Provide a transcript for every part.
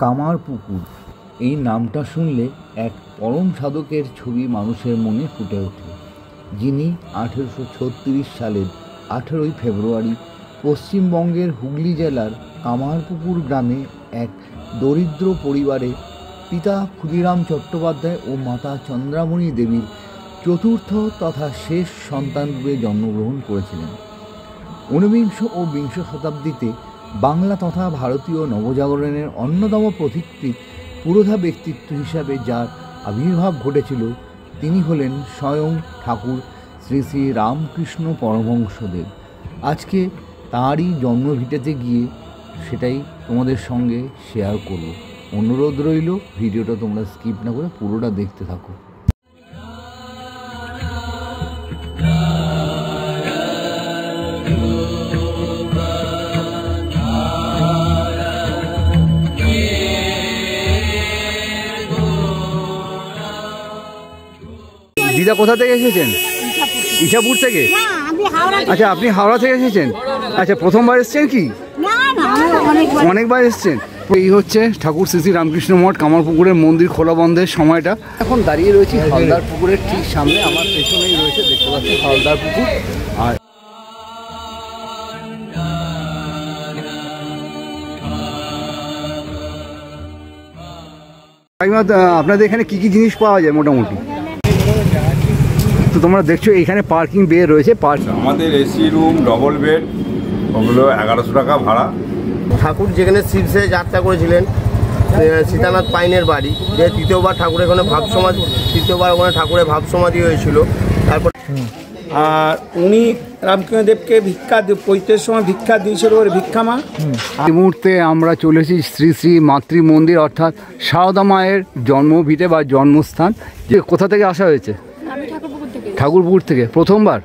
কামারপুকুর এই নামটা শুনলে এক পরম সাধকের ছবি মানুষের মনে ফুটে ওঠে, যিনি 1836 সালের 18ই ফেব্রুয়ারি পশ্চিমবঙ্গের হুগলি জেলার কামারপুকুর গ্রামে এক দরিদ্র পরিবারে পিতা ক্ষুদিরাম চট্টোপাধ্যায় ও মাতা চন্দ্রামণি দেবীর চতুর্থ তথা শেষ সন্তানরূপে জন্মগ্রহণ করেছিলেন। ঊনবিংশ ও বিংশ শতাব্দীতে বাংলা তথা ভারতীয় নবজাগরণের অন্যতম পথিকৃৎ পুরোধা ব্যক্তিত্ব হিসাবে যার আবির্ভাব ঘটেছিল তিনি হলেন স্বয়ং ঠাকুর শ্রী শ্রী রামকৃষ্ণ পরমহংসদেব। আজকে তাঁরই জন্মভিটেতে গিয়ে সেটাই তোমাদের সঙ্গে শেয়ার করব। অনুরোধ রইল ভিডিওটা তোমরা স্কিপ না করে পুরোটা দেখতে থাকো। দিদা কোথা থেকে এসেছেন? ইছাপুর থেকে। আচ্ছা, আপনি হাওড়া থেকে এসেছেন? আচ্ছা, প্রথমবার এসেছেন কি? অনেকবার এসেছেন। এই হচ্ছে ঠাকুর শ্রী শ্রী রামকৃষ্ণ মঠ কামারপুকুরের মন্দির খোলা বন্ধের সময়টা। এখন দাঁড়িয়ে রয়েছি হালদার পুকুরের ঠিক সামনে, আমার পেছনেই রয়েছে, দেখতে পাচ্ছি হালদার পুকুর। আর আপনাদের এখানে কি কি জিনিস পাওয়া যায় মোটামুটি? তো তোমরা দেখছো এখানে পার্কিং বে রয়েছে। আমাদের এসি রুম, ডবল বেড, ওগুলো 1100 টাকা ভাড়া। ঠাকুর যেখানে শিবসে যাত্রা করেছিলেন, সীতানাথ পাইনের বাড়ি, যে তৃতীয়বার ঠাকুরের ওখানে ভাব সমাধি, তৃতীয়বার ওখানে ঠাকুরের ভাব সমাধি হয়েছিল। তারপর আর উনি রামকৃষ্ণদেবকে ভিক্ষা পৈতের সময় ভিক্ষা দিয়েছিল ওর ভিক্ষা মা। এই মুহূর্তে আমরা চলেছি শ্রী শ্রী মাতৃ মন্দির, অর্থাৎ সারদা মায়ের জন্মভিটে বা জন্মস্থান। যে কোথা থেকে আসা হয়েছে? ঠাকুরপুকুর থেকে। প্রথমবার?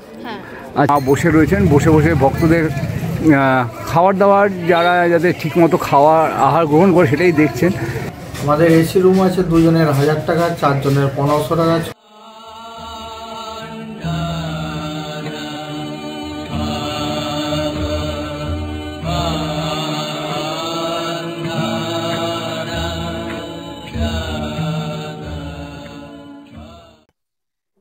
আচ্ছা, বসে রয়েছেন, বসে বসে ভক্তদের খাবার দাবার যারা যাতে ঠিকমতো আহার গ্রহণ করে সেটাই দেখছেন। আমাদের এসি রুম আছে, দুজনের 1000 টাকা, 4 জনের 1500 টাকা।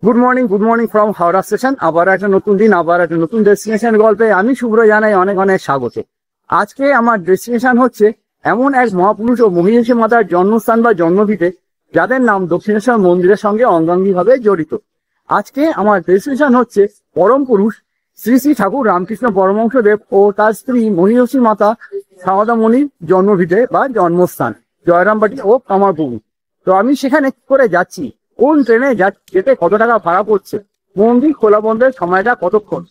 Good morning from Howrah station. আবার একটা নতুন দিন, আবার একটা নতুন ডেস্টিনেশন গল্পে আমি শুভ্র জানাই অনেক অনেক স্বাগত। আজকে আমার ডেস্টিনেশন হচ্ছে এমন এক মহাপুরুষ ও মহিষী মাতার জন্মস্থান বা জন্মভিটে যাদের নাম দক্ষিণেশ্বর মন্দিরের সঙ্গে অঙ্গাঙ্গিভাবে জড়িত। আজকে আমার ডেস্টিনেশন হচ্ছে পরম পুরুষ শ্রী শ্রী ঠাকুর রামকৃষ্ণ পরমহংসদেব ও তার স্ত্রী মহিষী মাতা সারদামণির জন্মভিটে বা জন্মস্থান জয়রামবাটি ও কামারপুকুর। তো আমি সেখানে কি করে যাচ্ছি, কোন ট্রেনে যেতে কত টাকা ভাড়া পড়ছে, মন্দির খোলা বন্ধের সময়টা কতক্ষণ,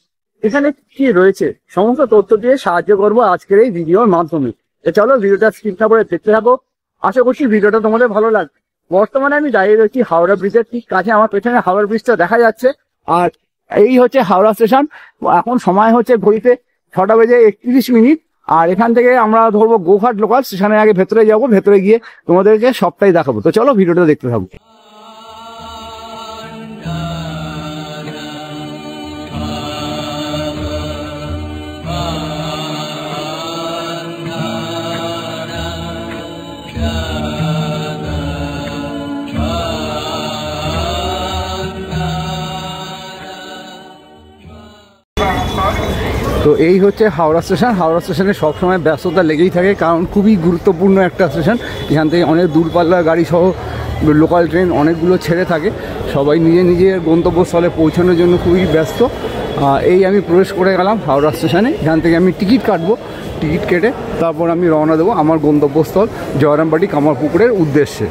এখানে কি রয়েছে, সমস্ত তথ্য দিয়ে সাহায্য করবো আজকের এই ভিডিওর মাধ্যমে। চলো ভিডিওটা স্কিপ না করে দেখতে থাকো। আশা করছি ভিডিওটা তোমাদের ভালো লাগবে। বর্তমানে আমি দাঁড়িয়ে রয়েছি হাওড়া ব্রিজের ঠিক কাছে, আমার পেছনে হাওড়া ব্রিজটা দেখা যাচ্ছে। আর এই হচ্ছে হাওড়া স্টেশন। এখন সময় হচ্ছে ঘড়িতে 6:31। আর এখান থেকে আমরা ধরবো গোঘাট লোকাল স্টেশনের আগে ভেতরে যাবো, ভেতরে গিয়ে তোমাদেরকে সবটাই দেখাবো। তো চলো ভিডিওটা দেখতে থাকবো। তো এই হচ্ছে হাওড়া স্টেশন। হাওড়া স্টেশনে সবসময় ব্যস্ততা লেগেই থাকে, কারণ খুবই গুরুত্বপূর্ণ একটা স্টেশন। এখান থেকে অনেক দূরপাল্লার গাড়ি সহ লোকাল ট্রেন অনেকগুলো ছেড়ে থাকে। সবাই নিজের গন্তব্যস্থলে পৌঁছানোর জন্য খুবই ব্যস্ত। এই আমি প্রবেশ করে গেলাম হাওড়া স্টেশনে। এখান থেকে আমি টিকিট কাটবো, টিকিট কেটে তারপর আমি রওনা দেবো আমার গন্তব্যস্থল জয়রামবাটি কামারপুকুরের উদ্দেশ্যে।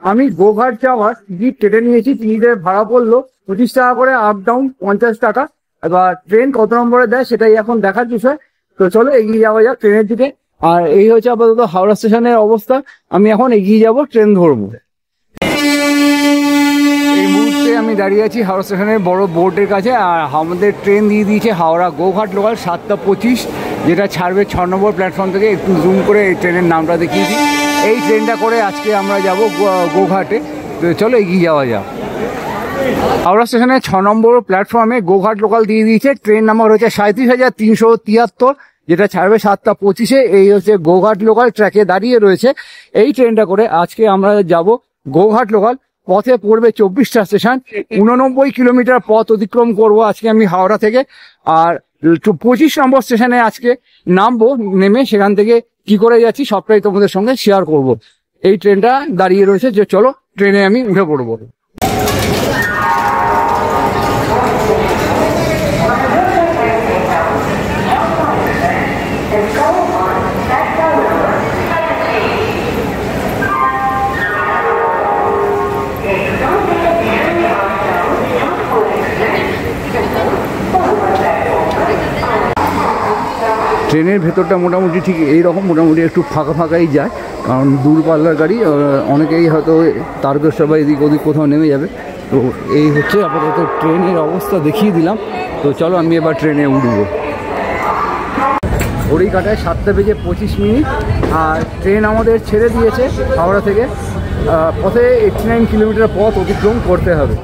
আমি গোঘাট যাওয়ার টিকিট কেটে নিয়েছি। টিকিটের ভাড়া পড়লো 25 টাকা করে, আপ ডাউন 50 টাকা। এবার ট্রেন কত নম্বরে দেয় সেটাই এখন দেখার বিষয়। তো চলো এগিয়ে যাওয়া যাক ট্রেনের দিকে। আর এই হচ্ছে আপাতত হাওড়া স্টেশনের অবস্থা। আমি এখন এগিয়ে যাব, ট্রেন ধরবো। এই মুহূর্তে আমি দাঁড়িয়ে আছি হাওড়া স্টেশনের বড় বোর্ডের কাছে। আর আমাদের ট্রেন দিয়ে দিয়েছে হাওড়া গোঘাট লোকাল 7:25, যেটা ছাড়বে 6 নম্বর প্ল্যাটফর্ম থেকে। একটু জুম করে এই ট্রেনের নামটা দেখিয়েছি। এই ট্রেনটা করে আজকে আমরা যাব গোঘাটে। তো চলো এগিয়ে যাওয়া যাক। হাওড়া স্টেশনের 6 নম্বর প্ল্যাটফর্মে গোঘাট লোকাল দিয়ে দিয়েছে। ট্রেন নাম্বার হচ্ছে 37,373, যেটা ছাড়বে 7:25-এ। এই হচ্ছে গোঘাট লোকাল ট্র্যাকে দাঁড়িয়ে রয়েছে। এই ট্রেনটা করে আজকে আমরা যাব গোঘাট লোকাল। পথে পড়বে 24টা স্টেশন, 89 কিলোমিটার পথ অতিক্রম করব আজকে আমি হাওড়া থেকে। আর 25 নম্বর স্টেশনে আজকে নামবো, নেমে সেখান থেকে কি করে যাচ্ছি সবটাই তোমাদের সঙ্গে শেয়ার করব। এই ট্রেনটা দাঁড়িয়ে রয়েছে, যে চলো ট্রেনে আমি উঠে পড়বো। ট্রেনের ভেতরটা মোটামুটি ঠিক এইরকম, মোটামুটি একটু ফাঁকা ফাঁকাই যায়, কারণ দূরপাল্লার গাড়ি। অনেকেই হয়তো তারকেশ্বর বা এদিক ওদিক কোথাও নেমে যাবে। তো এই হচ্ছে আপাতত ট্রেনের অবস্থা দেখিয়ে দিলাম। তো চলো আমি এবার ট্রেনে উঠবো। ঘড়ি কাটায় 7:25 আর ট্রেন আমাদের ছেড়ে দিয়েছে হাওড়া থেকে। পথে 89 কিলোমিটার পথ অতিক্রম করতে হবে।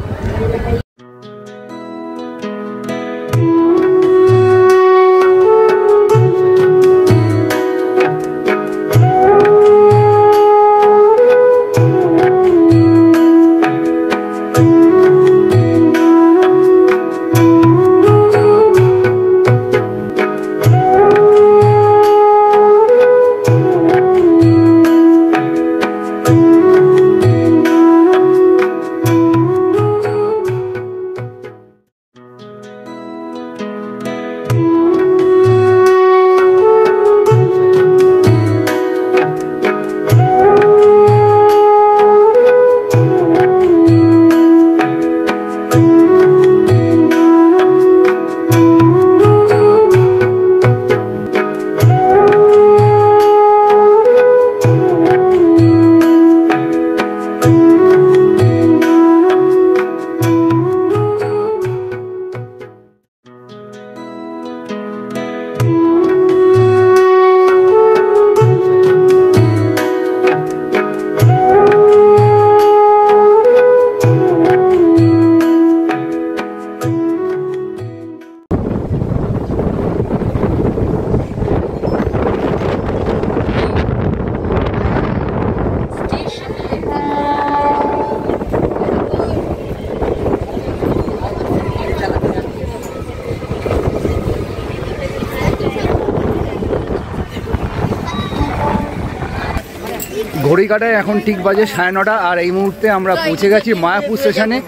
ঘড়ি কাটায় এখন ঠিক বাজে 9:30 আর এই মুহূর্তে আমরা পৌঁছে গেছি মায়াপুর স্টেশনে।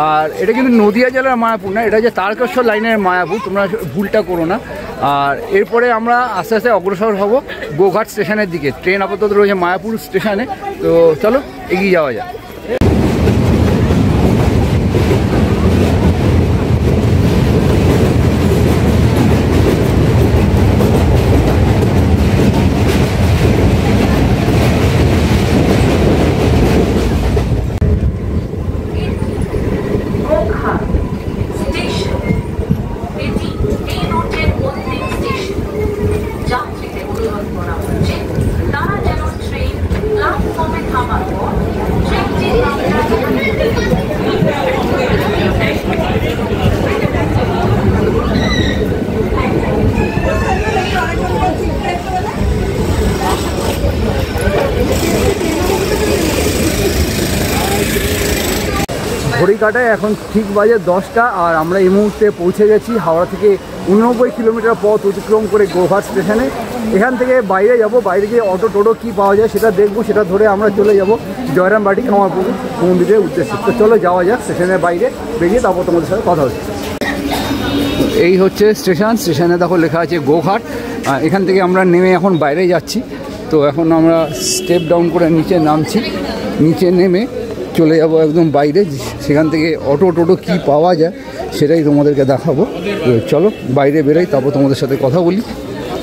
আর এটা কিন্তু নদিয়া জেলার মায়াপুর না, এটা যে তারকেশ্বর লাইনের মায়াপুর, তোমরা ভুলটা করো না। আর এরপরে আমরা আস্তে আস্তে অগ্রসর হব গোঘাট স্টেশনের দিকে। ট্রেন আপাতত রয়েছে মায়াপুর স্টেশনে। তো চলো এগিয়ে যাওয়া যাক। ঘড়ি কাটায় এখন ঠিক বাজে 10টা আর আমরা এই মুহূর্তে পৌঁছে গেছি হাওড়া থেকে 89 কিলোমিটার পথ অতিক্রম করে গোঘাট স্টেশনে। এখান থেকে বাইরে যাব, বাইরে গিয়ে অটো টোটো কী পাওয়া যায় সেটা দেখবো, সেটা ধরে আমরা চলে যাব জয়রামবাটি কামারপুকুর মন্দিরের উদ্দেশ্যে। তো চলো যাওয়া যাক স্টেশনের বাইরে, বেরিয়ে তারপর তোমাদের সাথে কথা হচ্ছে। এই হচ্ছে স্টেশন, স্টেশনে দেখো লেখা আছে গোঘাট। এখান থেকে আমরা নেমে এখন বাইরে যাচ্ছি। তো এখন আমরা স্টেপ ডাউন করে নিচে নামছি, নিচে নেমে চলে যাব একদম বাইরে। সেখান থেকে অটো টোটো কী পাওয়া যায় সেটাই তোমাদেরকে দেখাবো। তো চলো বাইরে বেরোই, তারপর তোমাদের সাথে কথা বলি।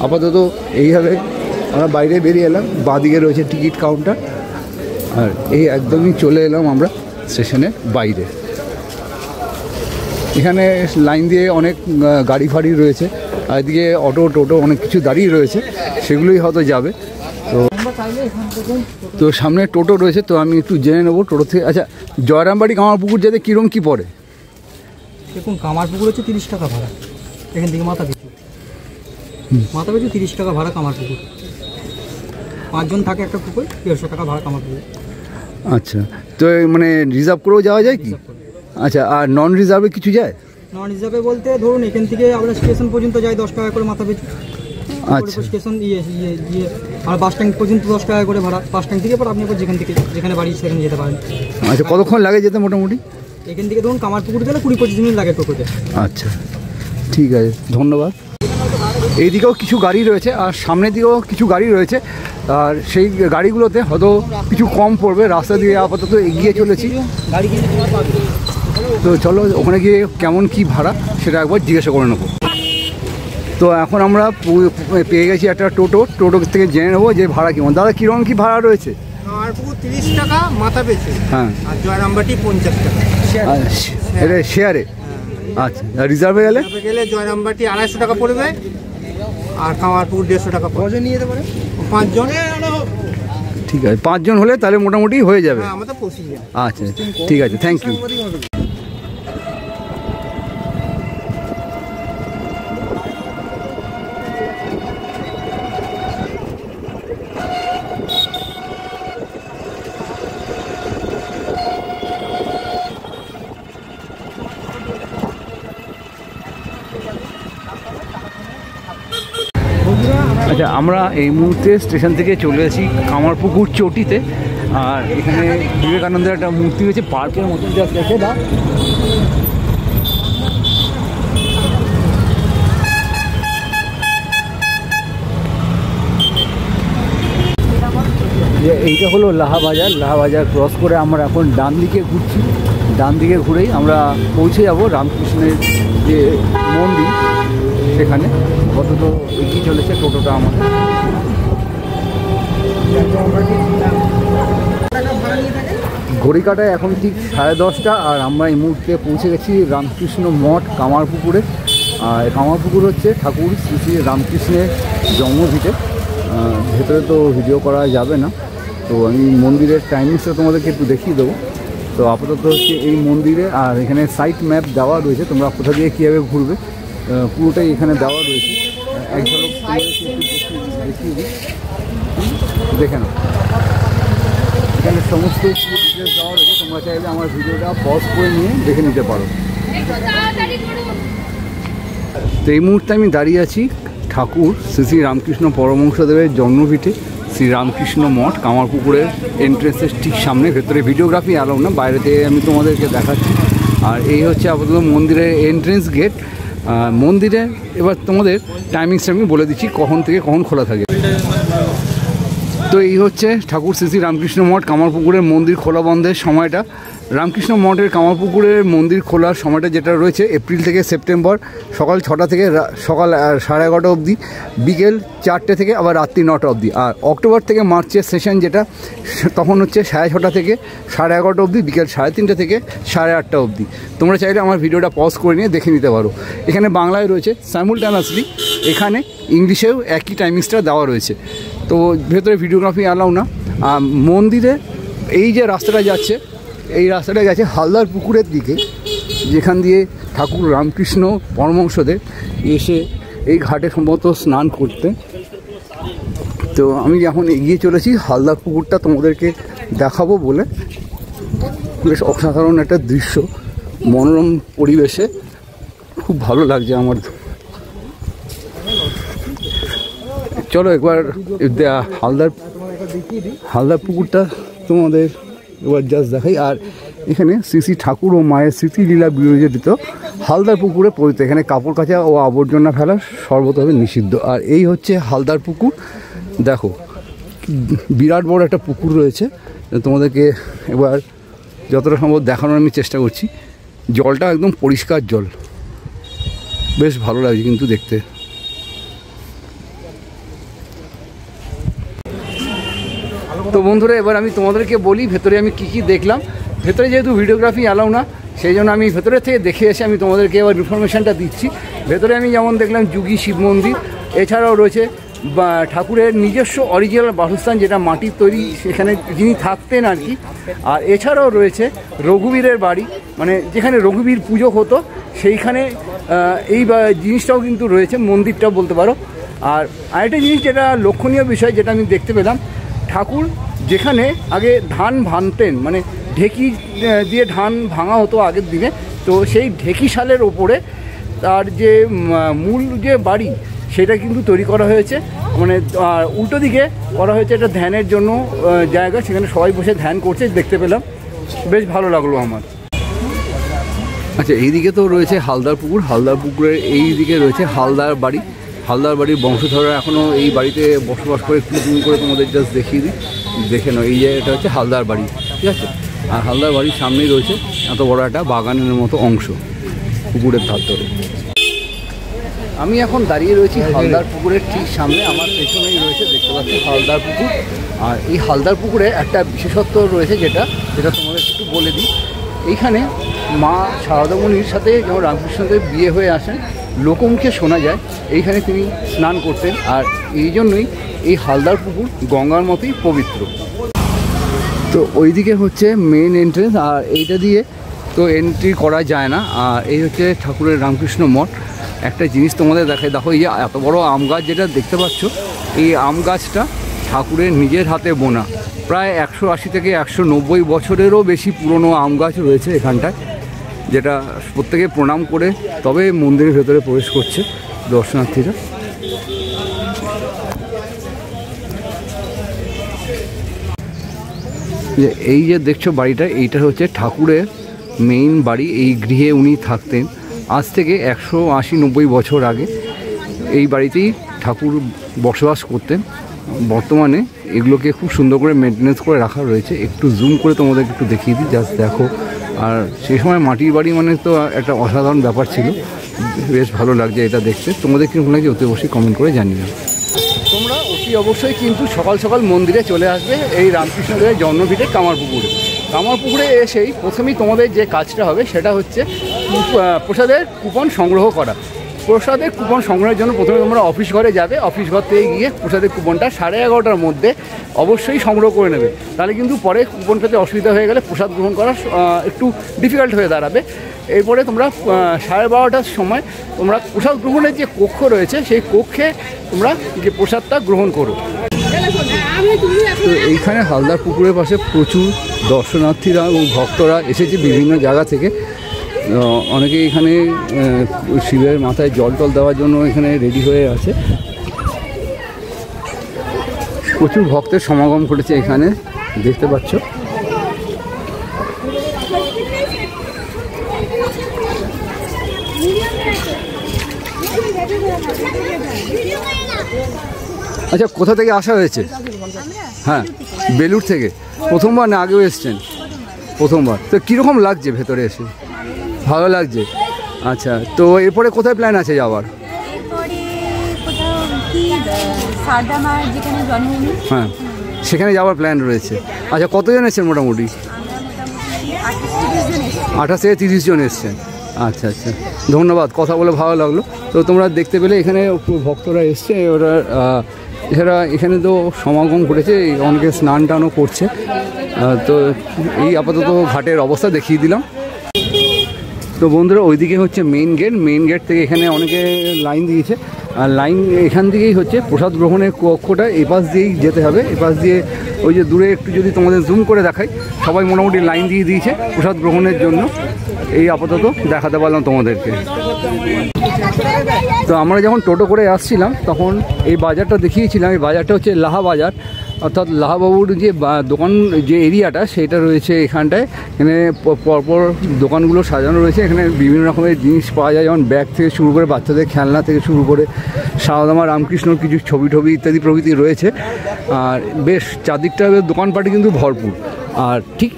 আপাতত এইভাবে আমরা বাইরে বেরিয়ে এলাম, বাঁদিকে রয়েছে টিকিট কাউন্টার। আর এই একদমই চলে এলাম আমরা স্টেশনের বাইরে। এখানে লাইন দিয়ে অনেক গাড়ি ফাড়ি রয়েছে, আর এদিকে অটো টোটো অনেক কিছু দাঁড়িয়ে রয়েছে, সেগুলোই হয়তো যাবে। তো সামনে টোটো রয়েছে, তো আমি একটু জেনে নেবো টোটো থেকে। আচ্ছা, জয়রামবাটি কামারপুকুর যেতে কীরকম কী পড়ে? দেখুন, কামারপুকুর হচ্ছে 30 টাকা ভাড়া এখান থেকে মাথা পিছু। মাথা পিছু 30 টাকা ভাড়া কামারপুকুর। 5 জন থাকে একটা পুকুর, 150 টাকা ভাড়া কামারপুকুর। আচ্ছা, তো মানে রিজার্ভ করেও যাওয়া যায় কি? আচ্ছা, আর নন রিজার্ভে কিছু যায়? নন রিজার্ভে বলতে ধরুন এখান থেকে আমরা স্টেশন পর্যন্ত যাই 10 টাকা করে মাথা পিছু। আচ্ছা, স্টেশন আর বাস স্ট্যান্ড পর্যন্ত 10 টাকা করে ভাড়া। বাস স্ট্যান্ড থেকে পর আপনি যেখানে বাড়ি সেখানে যেতে পারেন। আচ্ছা, কতক্ষণ লাগে যেতে মোটামুটি? এখান থেকে ধরুন কামারপুকুর গেলে 20-25 মিনিট লাগে টোটোতে। আচ্ছা, ঠিক আছে, ধন্যবাদ। এইদিকেও কিছু গাড়ি রয়েছে আর সামনের দিকেও কিছু গাড়ি রয়েছে, আর সেই গাড়িগুলোতে হয়তো কিছু কম পড়বে। রাস্তা দিয়ে আপাতত এগিয়ে চলেছি, তো চলো ওখানে গিয়ে কেমন কি ভাড়া সেটা একবার জিজ্ঞাসা করে নেবো। তো এখন আমরা পেয়ে গেছি একটা টোটো থেকে জেনে নেবো যে ভাড়া কেমন। দাদা, কীরকম কী ভাড়া রয়েছে? কামারপুকুর 30 টাকা মাথা পিছু, হ্যাঁ, আর জয়রামবাটি 50 টাকা। এটা শেয়ারে? আচ্ছা, রিজার্ভে গেলে? জয়রামবাটি 250 টাকা পড়বে, আর কামারপুকুর 150 টাকা পড়বে। কজন নিয়ে যেতে পারে? 5 জন। ঠিক আছে, 5 জন হলে তাহলে মোটামুটি হয়ে যাবে। হ্যাঁ, আমাদের পৌঁছে যাবে। আচ্ছা, ঠিক আছে, থ্যাংক ইউ। আচ্ছা, আমরা এই মুহূর্তে স্টেশন থেকে চলে আসি কামারপুকুর চটিতে, আর এখানে বিবেকানন্দের একটা মূর্তি রয়েছে পার্কের মতন, যা দেখে না। এইটা হলো লাহাবাজার। লাহাবাজার ক্রস করে আমরা এখন ডান দিকে ঘুরছি। ডান দিকে ঘুরেই আমরা পৌঁছে যাব রামকৃষ্ণের যে মন্দির, সেখানে কত এগিয়ে চলেছে টোটোটা আমাদের। ঘড়ি কাটায় এখন ঠিক 10:30, আর আমরা এই মুহূর্তে পৌঁছে গেছি রামকৃষ্ণ মঠ কামারপুকুরে। আর কামারপুকুর হচ্ছে ঠাকুর শ্রী শ্রী রামকৃষ্ণের জন্মভিটে। ভেতরে তো ভিডিও করা যাবে না, তো আমি মন্দিরের টাইমিংসটা তোমাদেরকে একটু দেখিয়ে দেবো। তো আপাতত হচ্ছে এই মন্দিরে, আর এখানে সাইট ম্যাপ দেওয়া রয়েছে, তোমরা কোথা দিয়ে কীভাবে ঘুরবে পুরোটাই এখানে দেওয়া রয়েছে। এক ঝলক দেখিয়ে দিই, দেখে নাও। এখানে সমস্ত ডিটেলস দেওয়া রয়েছে, তোমরা চাইলে আমার ভিডিওটা পজ করে নিয়ে দেখে নিতে পারো। তো এই মুহূর্তে আমি দাঁড়িয়ে আছি ঠাকুর শ্রী শ্রী রামকৃষ্ণ পরমহংসদেবের জন্মভিটে শ্রী রামকৃষ্ণ মঠ কামারপুকুরের এন্ট্রেন্সের ঠিক সামনে। ভেতরে ভিডিওগ্রাফি অ্যালাউ না, বাইরে থেকে আমি তোমাদেরকে দেখাচ্ছি। আর এই হচ্ছে আপাতত মন্দিরের এন্ট্রেন্স গেট। মন্দিরে এবার তোমাদের টাইমিংসটা আমি বলে দিচ্ছি কখন থেকে কখন খোলা থাকে। তো এই হচ্ছে ঠাকুর শ্রী শ্রী রামকৃষ্ণ মঠ কামারপুকুরের মন্দির খোলা বন্ধের সময়টা। রামকৃষ্ণ মঠের কামারপুকুরের মন্দির খোলার সময়টা যেটা রয়েছে এপ্রিল থেকে সেপ্টেম্বর সকাল 6টা থেকে সকাল 11:30 অবধি, বিকেল 4টে থেকে আবার রাত্রি 9টা অবধি। আর অক্টোবর থেকে মার্চের সেশন যেটা, তখন হচ্ছে 6:30 থেকে 11:30 অবধি, বিকেল 3:30 থেকে 8:30 অবধি। তোমরা চাইলে আমার ভিডিওটা পজ করে নিয়ে দেখে নিতে পারো। এখানে বাংলায় রয়েছে সাইমুলটেনিয়াসলি, এখানে ইংলিশেও একই টাইমিংসটা দেওয়া রয়েছে। তো ভেতরে ভিডিওগ্রাফি অ্যালাউ না। আর মন্দিরে এই যে রাস্তাটা যাচ্ছে, এই রাস্তাটা গেছে হালদার পুকুরের দিকে, যেখান দিয়ে ঠাকুর রামকৃষ্ণ পরমহংসদেব এসে এই ঘাটে সম্ভবত স্নান করতে। তো আমি এখন এগিয়ে চলেছি হালদার পুকুরটা তোমাদেরকে দেখাবো বলে। বেশ অসাধারণ একটা দৃশ্য, মনোরম পরিবেশে, খুব ভালো লাগছে আমার। চলো একবার হালদার পুকুরটা তোমাদের এবার জাস্ট দেখাই। আর এখানে শ্রী শ্রী ঠাকুর ও মায়ের স্মৃতিলীলা বিরচিত হালদার পুকুরে পরিত। এখানে কাপড় কাচা ও আবর্জনা ফেলা সর্বতভাবে নিষিদ্ধ। আর এই হচ্ছে হালদার পুকুর। দেখো বিরাট বড় একটা পুকুর রয়েছে, তোমাদেরকে এবার যতটা সম্ভব দেখানোর আমি চেষ্টা করছি। জলটা একদম পরিষ্কার জল, বেশ ভালো লাগছে কিন্তু দেখতে। তো বন্ধুরা, এবার আমি তোমাদেরকে বলি ভেতরে আমি কি দেখলাম। ভেতরে যেহেতু ভিডিওগ্রাফি অ্যালাউ না, সেই জন্য আমি ভেতরে থেকে দেখে এসে আমি তোমাদেরকে এবার ইনফরমেশানটা দিচ্ছি। ভেতরে আমি যেমন দেখলাম যুগী শিব মন্দির, এছাড়াও রয়েছে ঠাকুরের নিজস্ব অরিজিনাল বাসস্থান, যেটা মাটির তৈরি, সেখানে যিনি থাকতেন আর কি। আর এছাড়াও রয়েছে রঘুবীরের বাড়ি, মানে যেখানে রঘুবীর পুজো হতো সেইখানে এই জিনিসটাও কিন্তু রয়েছে, মন্দিরটাও বলতে পারো। আর আরেকটা জিনিস যেটা লক্ষণীয় বিষয় যেটা আমি দেখতে পেলাম, ঠাকুর যেখানে আগে ধান ভাঙতেন, মানে ঢেকি দিয়ে ধান ভাঙা হতো আগের দিনে, তো সেই ঢেকি শালের ওপরে তার যে মূল যে বাড়ি সেটা কিন্তু তৈরি করা হয়েছে, মানে উল্টো দিকে করা হয়েছে একটা ধ্যানের জন্য জায়গা, সেখানে সবাই বসে ধ্যান করছে দেখতে পেলাম, বেশ ভালো লাগলো আমার। আচ্ছা, এইদিকে তো রয়েছে হালদার পুকুর, হালদার পুকুরের এই দিকে রয়েছে হালদার বাড়ি, হালদার বাড়ির বংশধররা এখনও এই বাড়িতে বসবাস করে, একটু জুম করে তোমাদের জাস্ট দেখিয়ে দিই, দেখে নাও এই জায়গাটা হচ্ছে হালদার বাড়ি, ঠিক আছে। আর হালদার বাড়ির সামনেই রয়েছে এত বড় একটা বাগানের মতো অংশ পুকুরের ধার ধরে। আমি এখন দাঁড়িয়ে রয়েছি হালদার পুকুরের ঠিক সামনে, আমার পেছনেই রয়েছে দেখতে পাচ্ছি হালদার পুকুর। আর এই হালদার পুকুরে একটা বিশেষত্ব রয়েছে যেটা তোমাদের একটু বলে দিই। এইখানে মা শারদামণির সাথে যখন রামকৃষ্ণদেব বিয়ে হয়ে আসেন, লোকমুখে শোনা যায় এইখানে তিনি স্নান করতেন, আর এই জন্যই এই হালদার পুকুর গঙ্গার মতোই পবিত্র। তো ওইদিকে হচ্ছে মেন এন্ট্রেন্স, আর এইটা দিয়ে তো এন্ট্রি করা যায় না। আর এই হচ্ছে ঠাকুরের রামকৃষ্ণ মঠ। একটা জিনিস তোমাদের দেখাই, দেখো এই যে এত বড় আম গাছ যেটা দেখতে পাচ্ছ, এই আম গাছটা ঠাকুরের নিজের হাতে বোনা, প্রায় 180 থেকে 190 বছরেরও বেশি পুরনো আম গাছ রয়েছে এখানটায়, যেটা প্রত্যেকে প্রণাম করে তবে মন্দিরের ভেতরে প্রবেশ করছে দর্শনার্থীরা। এই যে দেখছো বাড়িটা, এইটা হচ্ছে ঠাকুরের মেইন বাড়ি, এই গৃহে উনি থাকতেন আজ থেকে 180-90 বছর আগে এই বাড়িতেই ঠাকুর বসবাস করতেন। বর্তমানে এগুলোকে খুব সুন্দর করে মেনটেনেন্স করে রাখা রয়েছে, একটু জুম করে তোমাদেরকে একটু দেখিয়ে দিই, জাস্ট দেখো। আর সেই সময় মাটির বাড়ি মানে তো একটা অসাধারণ ব্যাপার ছিল, বেশ ভালো লাগছে এটা দেখতে। তোমাদের কীরকম লাগছে অতি অবশ্যই কমেন্ট করে জানিও। তোমরা অতি অবশ্যই কিন্তু সকাল সকাল মন্দিরে চলে আসবে এই রামকৃষ্ণদেবের জন্মভিটে কামারপুকুরে। কামারপুকুরে এসেই প্রথমেই তোমাদের যে কাজটা হবে সেটা হচ্ছে প্রসাদের কুপন সংগ্রহ করা। প্রসাদের কুপন সংগ্রহের জন্য প্রথমে তোমরা অফিস ঘরে যাবে, অফিস ঘর থেকে গিয়ে প্রসাদের কুপনটা 11:30টার মধ্যে অবশ্যই সংগ্রহ করে নেবে, তাহলে কিন্তু পরে কুপন পেতে অসুবিধা হয়ে গেলে প্রসাদ গ্রহণ করা একটু ডিফিকাল্ট হয়ে দাঁড়াবে। এরপরে তোমরা 12:30টার সময় তোমরা প্রসাদ গ্রহণের যে কক্ষ রয়েছে সেই কক্ষে তোমরা যে প্রসাদটা গ্রহণ করো। তো এইখানে হালদার পুকুরের পাশে প্রচুর দর্শনার্থীরা এবং ভক্তরা এসেছে বিভিন্ন জায়গা থেকে। অনেকে এখানে শিবের মাথায় জল টল দেওয়ার জন্য এখানে রেডি হয়ে আছে। প্রচুর ভক্তের সমাগম ঘটেছে এখানে, দেখতে পাচ্ছ। আচ্ছা, কোথা থেকে আসা হয়েছে? হ্যাঁ, বেলুড় থেকে। প্রথমবার না আগেও এসছেন? প্রথমবার। তো কীরকম লাগছে ভেতরে এসে? ভালো লাগছে। আচ্ছা, তো এরপরে কোথায় প্ল্যান আছে যাওয়ার? হ্যাঁ, সেখানে যাওয়ার প্ল্যান রয়েছে। আচ্ছা, কতজন এসছেন মোটামুটি? 28 থেকে 30 জন এসছেন। আচ্ছা আচ্ছা, ধন্যবাদ, কথা বলে ভালো লাগলো। তো তোমরা দেখতে পেলে এখানে ভক্তরা এসছে, ওরা এছাড়া এখানে তো সমাগম ঘটেছে, অনেকে স্নান টানও করছে। তো এই আপাতত ঘাটের অবস্থা দেখিয়ে দিলাম। তো বন্ধুরা, ওইদিকে হচ্ছে মেইন গেট, মেইন গেট থেকে এখানে অনেকে লাইন দিয়েছে, আর লাইন এখান থেকেই হচ্ছে প্রসাদ গ্রহণের কক্ষটা, এপাশ দিয়েই যেতে হবে। এপাশ দিয়ে ওই যে দূরে একটু যদি তোমাদের জুম করে দেখাই, সবাই মোটামুটি লাইন দিয়ে দিয়েছে প্রসাদ গ্রহণের জন্য। এই আপাতত দেখাতে পারলাম তোমাদেরকে। তো আমরা যখন টোটো করে আসছিলাম তখন এই বাজারটা দেখিয়েছিলাম। এই বাজারটা হচ্ছে লাহা বাজার, অর্থাৎ লাহাবাবুর যে দোকান যে এরিয়াটা সেটা রয়েছে এখানটায়। এখানে পরপর দোকানগুলো সাজানো রয়েছে, এখানে বিভিন্ন রকমের জিনিস পাওয়া যায়, যেমন ব্যাগ থেকে শুরু করে বাচ্চাদের খেলনা থেকে শুরু করে সারদামা রামকৃষ্ণর কিছু ছবি ইত্যাদি প্রভৃতি রয়েছে। আর বেশ চারদিকটা দোকানপাটে কিন্তু ভরপুর। আর ঠিক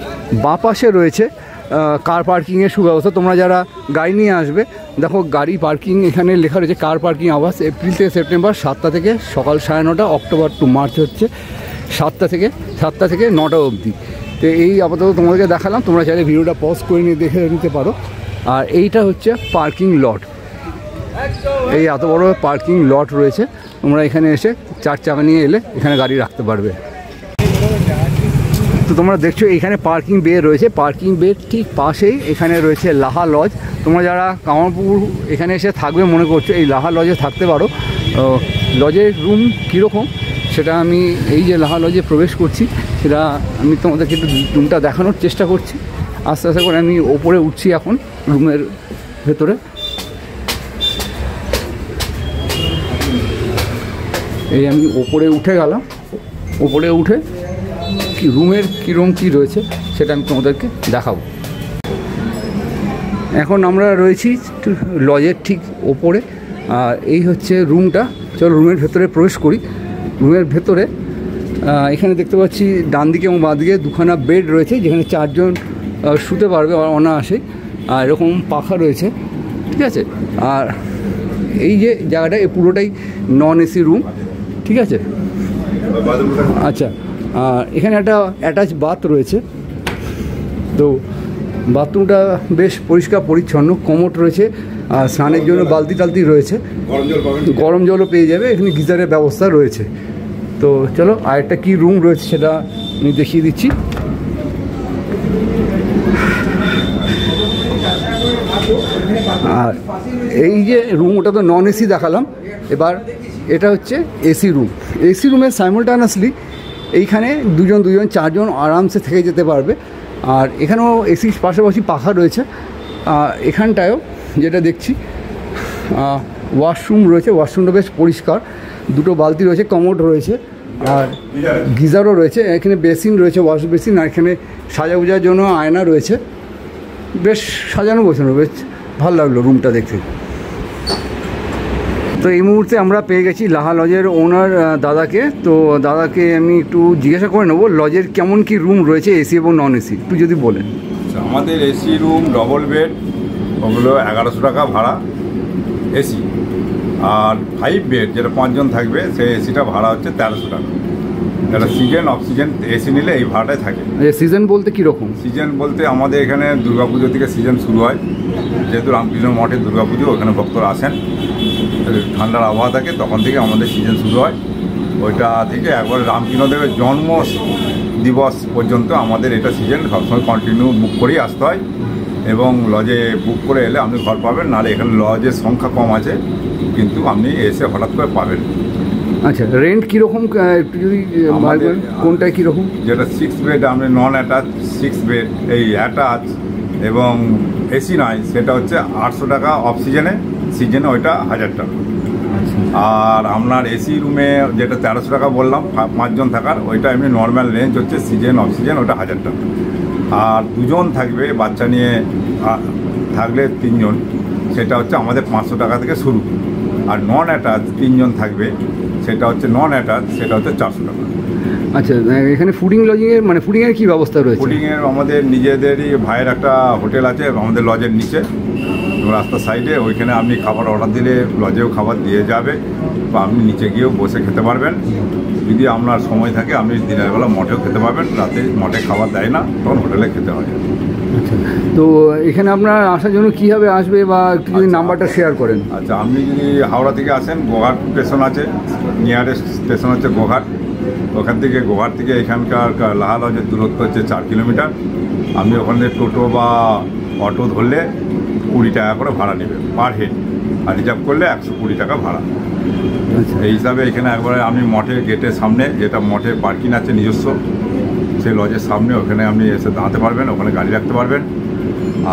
বাঁ পাশে রয়েছে কার পার্কিংয়ের সুব্যবস্থা। তোমরা যারা গাড়ি নিয়ে আসবে, দেখো গাড়ি পার্কিং এখানে লেখা রয়েছে কার পার্কিং আওয়ার্স, এপ্রিল থেকে সেপ্টেম্বর 7টা থেকে সকাল 9:30, অক্টোবর টু মার্চ হচ্ছে 7টা থেকে 9টা অবধি। তো এই আপাতত তোমাদেরকে দেখালাম, তোমরা চাইলে ভিডিওটা পজ করে নিয়ে দেখে নিতে পারো। আর এইটা হচ্ছে পার্কিং লট, এই এত বড় পার্কিং লট রয়েছে। তোমরা এখানে এসে 4 চাকা নিয়ে এলে এখানে গাড়ি রাখতে পারবে। তো তোমরা দেখছো এখানে পার্কিং বে রয়েছে, পার্কিং বে ঠিক পাশেই এখানে রয়েছে লাহা লজ। তোমরা যারা কামারপুকুর এখানে এসে থাকবে মনে করছো, এই লাহা লজে থাকতে পারো। লজের রুম কীরকম সেটা আমি এই যে লাহা লজে প্রবেশ করছি সেটা আমি তোমাদেরকে একটু রুমটা দেখানোর চেষ্টা করছি। আস্তে আস্তে করে আমি ওপরে উঠছি এখন রুমের ভেতরে। এই আমি ওপরে উঠে গেলাম, ওপরে উঠে কি রুমের কীরকম কী রয়েছে সেটা আমি তোমাদেরকে দেখাবো। এখন আমরা রয়েছি লজের ঠিক ওপরে, আর এই হচ্ছে রুমটা। চলো রুমের ভেতরে প্রবেশ করি। রুমের ভেতরে এখানে দেখতে পাচ্ছি ডান দিকে এবং বাঁ দিকে দুখানা বেড রয়েছে যেখানে 4 জন শুতে পারবে অনায়াসে, আর এরকম পাখা রয়েছে, ঠিক আছে। আর এই যে জায়গাটা এই পুরোটাই নন এসি রুম, ঠিক আছে। আচ্ছা, আর এখানে একটা অ্যাটাচ বাথ রয়েছে, তো বাথরুমটা বেশ পরিষ্কার পরিচ্ছন্ন, কমোড রয়েছে, আর স্নানের জন্য বালতি টালতি রয়েছে, গরম জলও পেয়ে যাবে, এখানে গিজারের ব্যবস্থা রয়েছে। তো চলো আরেকটা কি রুম রয়েছে সেটা আমি দেখিয়ে দিচ্ছি। আর এই যে রুম ওটা তো নন এসি দেখালাম, এবার এটা হচ্ছে এসি রুম। এসি রুমে সাইমultaneously এইখানে 2 জন 4 জন আরামসে থেকে যেতে পারবে। আর এখানেও এসির পাশাপাশি পাখা রয়েছে। এখানটায়ও যেটা দেখছি ওয়াশরুম রয়েছে, ওয়াশরুমটা বেশ পরিষ্কার, 2টো বালতি রয়েছে, কমোড রয়েছে, আর গিজারও রয়েছে। এখানে বেসিন রয়েছে, ওয়াশ বেসিন, আর এখানে সাজাগুজার জন্য আয়না রয়েছে। বেশ সাজানো গোছানো, বেশ ভালো লাগলো রুমটা দেখতে। তো এই মুহূর্তে আমরা পেয়ে গেছি লাহা লজের ওনার দাদাকে। তো দাদাকে আমি একটু জিজ্ঞাসা করে নেবো লজের কেমন কি রুম রয়েছে, এসি এবং নন এসি, একটু যদি বলেন। আমাদের এসি রুম ডবল বেড ওগুলো 1100 টাকা ভাড়া এসি, আর 5 বেড যেটা 5 জন থাকবে সেই এসিটা ভাড়া হচ্ছে 1300 টাকা। এটা সিজন অফ সিজন এসি নিলে এই ভাড়াটাই থাকে। সিজন বলতে কীরকম? সিজন বলতে আমাদের এখানে দুর্গাপুজো থেকে সিজন শুরু হয়, যেহেতু রামকৃষ্ণ মঠে দুর্গাপুজো, ওখানে ভক্তরা আসেন, ঠান্ডার আবহাওয়া থাকে, তখন থেকে আমাদের সিজন শুরু হয়। ওইটা থেকে একবার রামকৃষ্ণদেবের জন্ম দিবস পর্যন্ত আমাদের এটা সিজন সবসময় কন্টিনিউ বুক করেই আসতে হয়, এবং লজে বুক করে এলে আপনি ঘর পাবেন, নাহলে এখানে লজের সংখ্যা কম আছে, কিন্তু আপনি এসে হঠাৎ করে পাবেন। আচ্ছা, রেন্ট কীরকম একটু যদি আমাদের কোনটা কীরকম? যেটা 6 বেড আপনি নন অ্যাটাচ 6 বেড, এই অ্যাটাচ এবং এসি নয়, সেটা হচ্ছে 800 টাকা অফ সিজনে, সিজনে ওইটা 1000 টাকা। আর আপনার এসি রুমে যেটা 1300 টাকা বললাম 5 জন থাকার, ওইটা এমনি নর্মাল রেঞ্জ হচ্ছে সিজন অফ সিজন ওটা 1000 টাকা। আর 2 জন থাকবে বাচ্চা নিয়ে থাকলে 3 জন, সেটা হচ্ছে আমাদের 500 টাকা থেকে শুরু। আর নন অ্যাটাচ 3 জন থাকবে, সেটা হচ্ছে নন অ্যাটাচ, সেটা হচ্ছে 400 টাকা। আচ্ছা, এখানে ফুডিং লজিংয়ের মানে ফুডিংয়ের কী ব্যবস্থা রয়েছে? ফুডিংয়ের আমাদের নিজেদেরই ভাইয়ের একটা হোটেল আছে আমাদের লজের নিচে রাস্তার সাইডে, ওইখানে আপনি খাবার অর্ডার দিলে লজেও খাবার দিয়ে যাবে, বা আপনি নিচে গিয়েও বসে খেতে পারবেন। যদি আপনার সময় থাকে আপনি দিনের বেলা মঠেও খেতে পারবেন, রাতে মঠে খাবার দেয় না, তখন হোটেলে খেতে হয়। আচ্ছা, তো এখানে আপনার আসার জন্য কীভাবে আসবে বা একটু যদি নাম্বারটা শেয়ার করেন। আচ্ছা, আপনি যদি হাওড়া থেকে আসেন, গোঘাট স্টেশন আছে, নিয়ারেস্ট স্টেশন হচ্ছে গোঘাট। ওখান থেকে গোঘাট থেকে এখানকার লাহা লজের দূরত্ব হচ্ছে 4 কিলোমিটার। আপনি ওখানে টোটো বা অটো ধরলে 20 টাকা করে ভাড়া নেবে পার হেড, আর রিজার্ভ করলে 120 টাকা ভাড়া। এই হিসাবে এখানে একবারে আপনি মঠের গেটের সামনে, যেটা মঠের পার্কিং আছে নিজস্ব, সেই লজের সামনে, ওখানে আপনি এসে দাঁড়াতে পারবেন, ওখানে গাড়ি রাখতে পারবেন।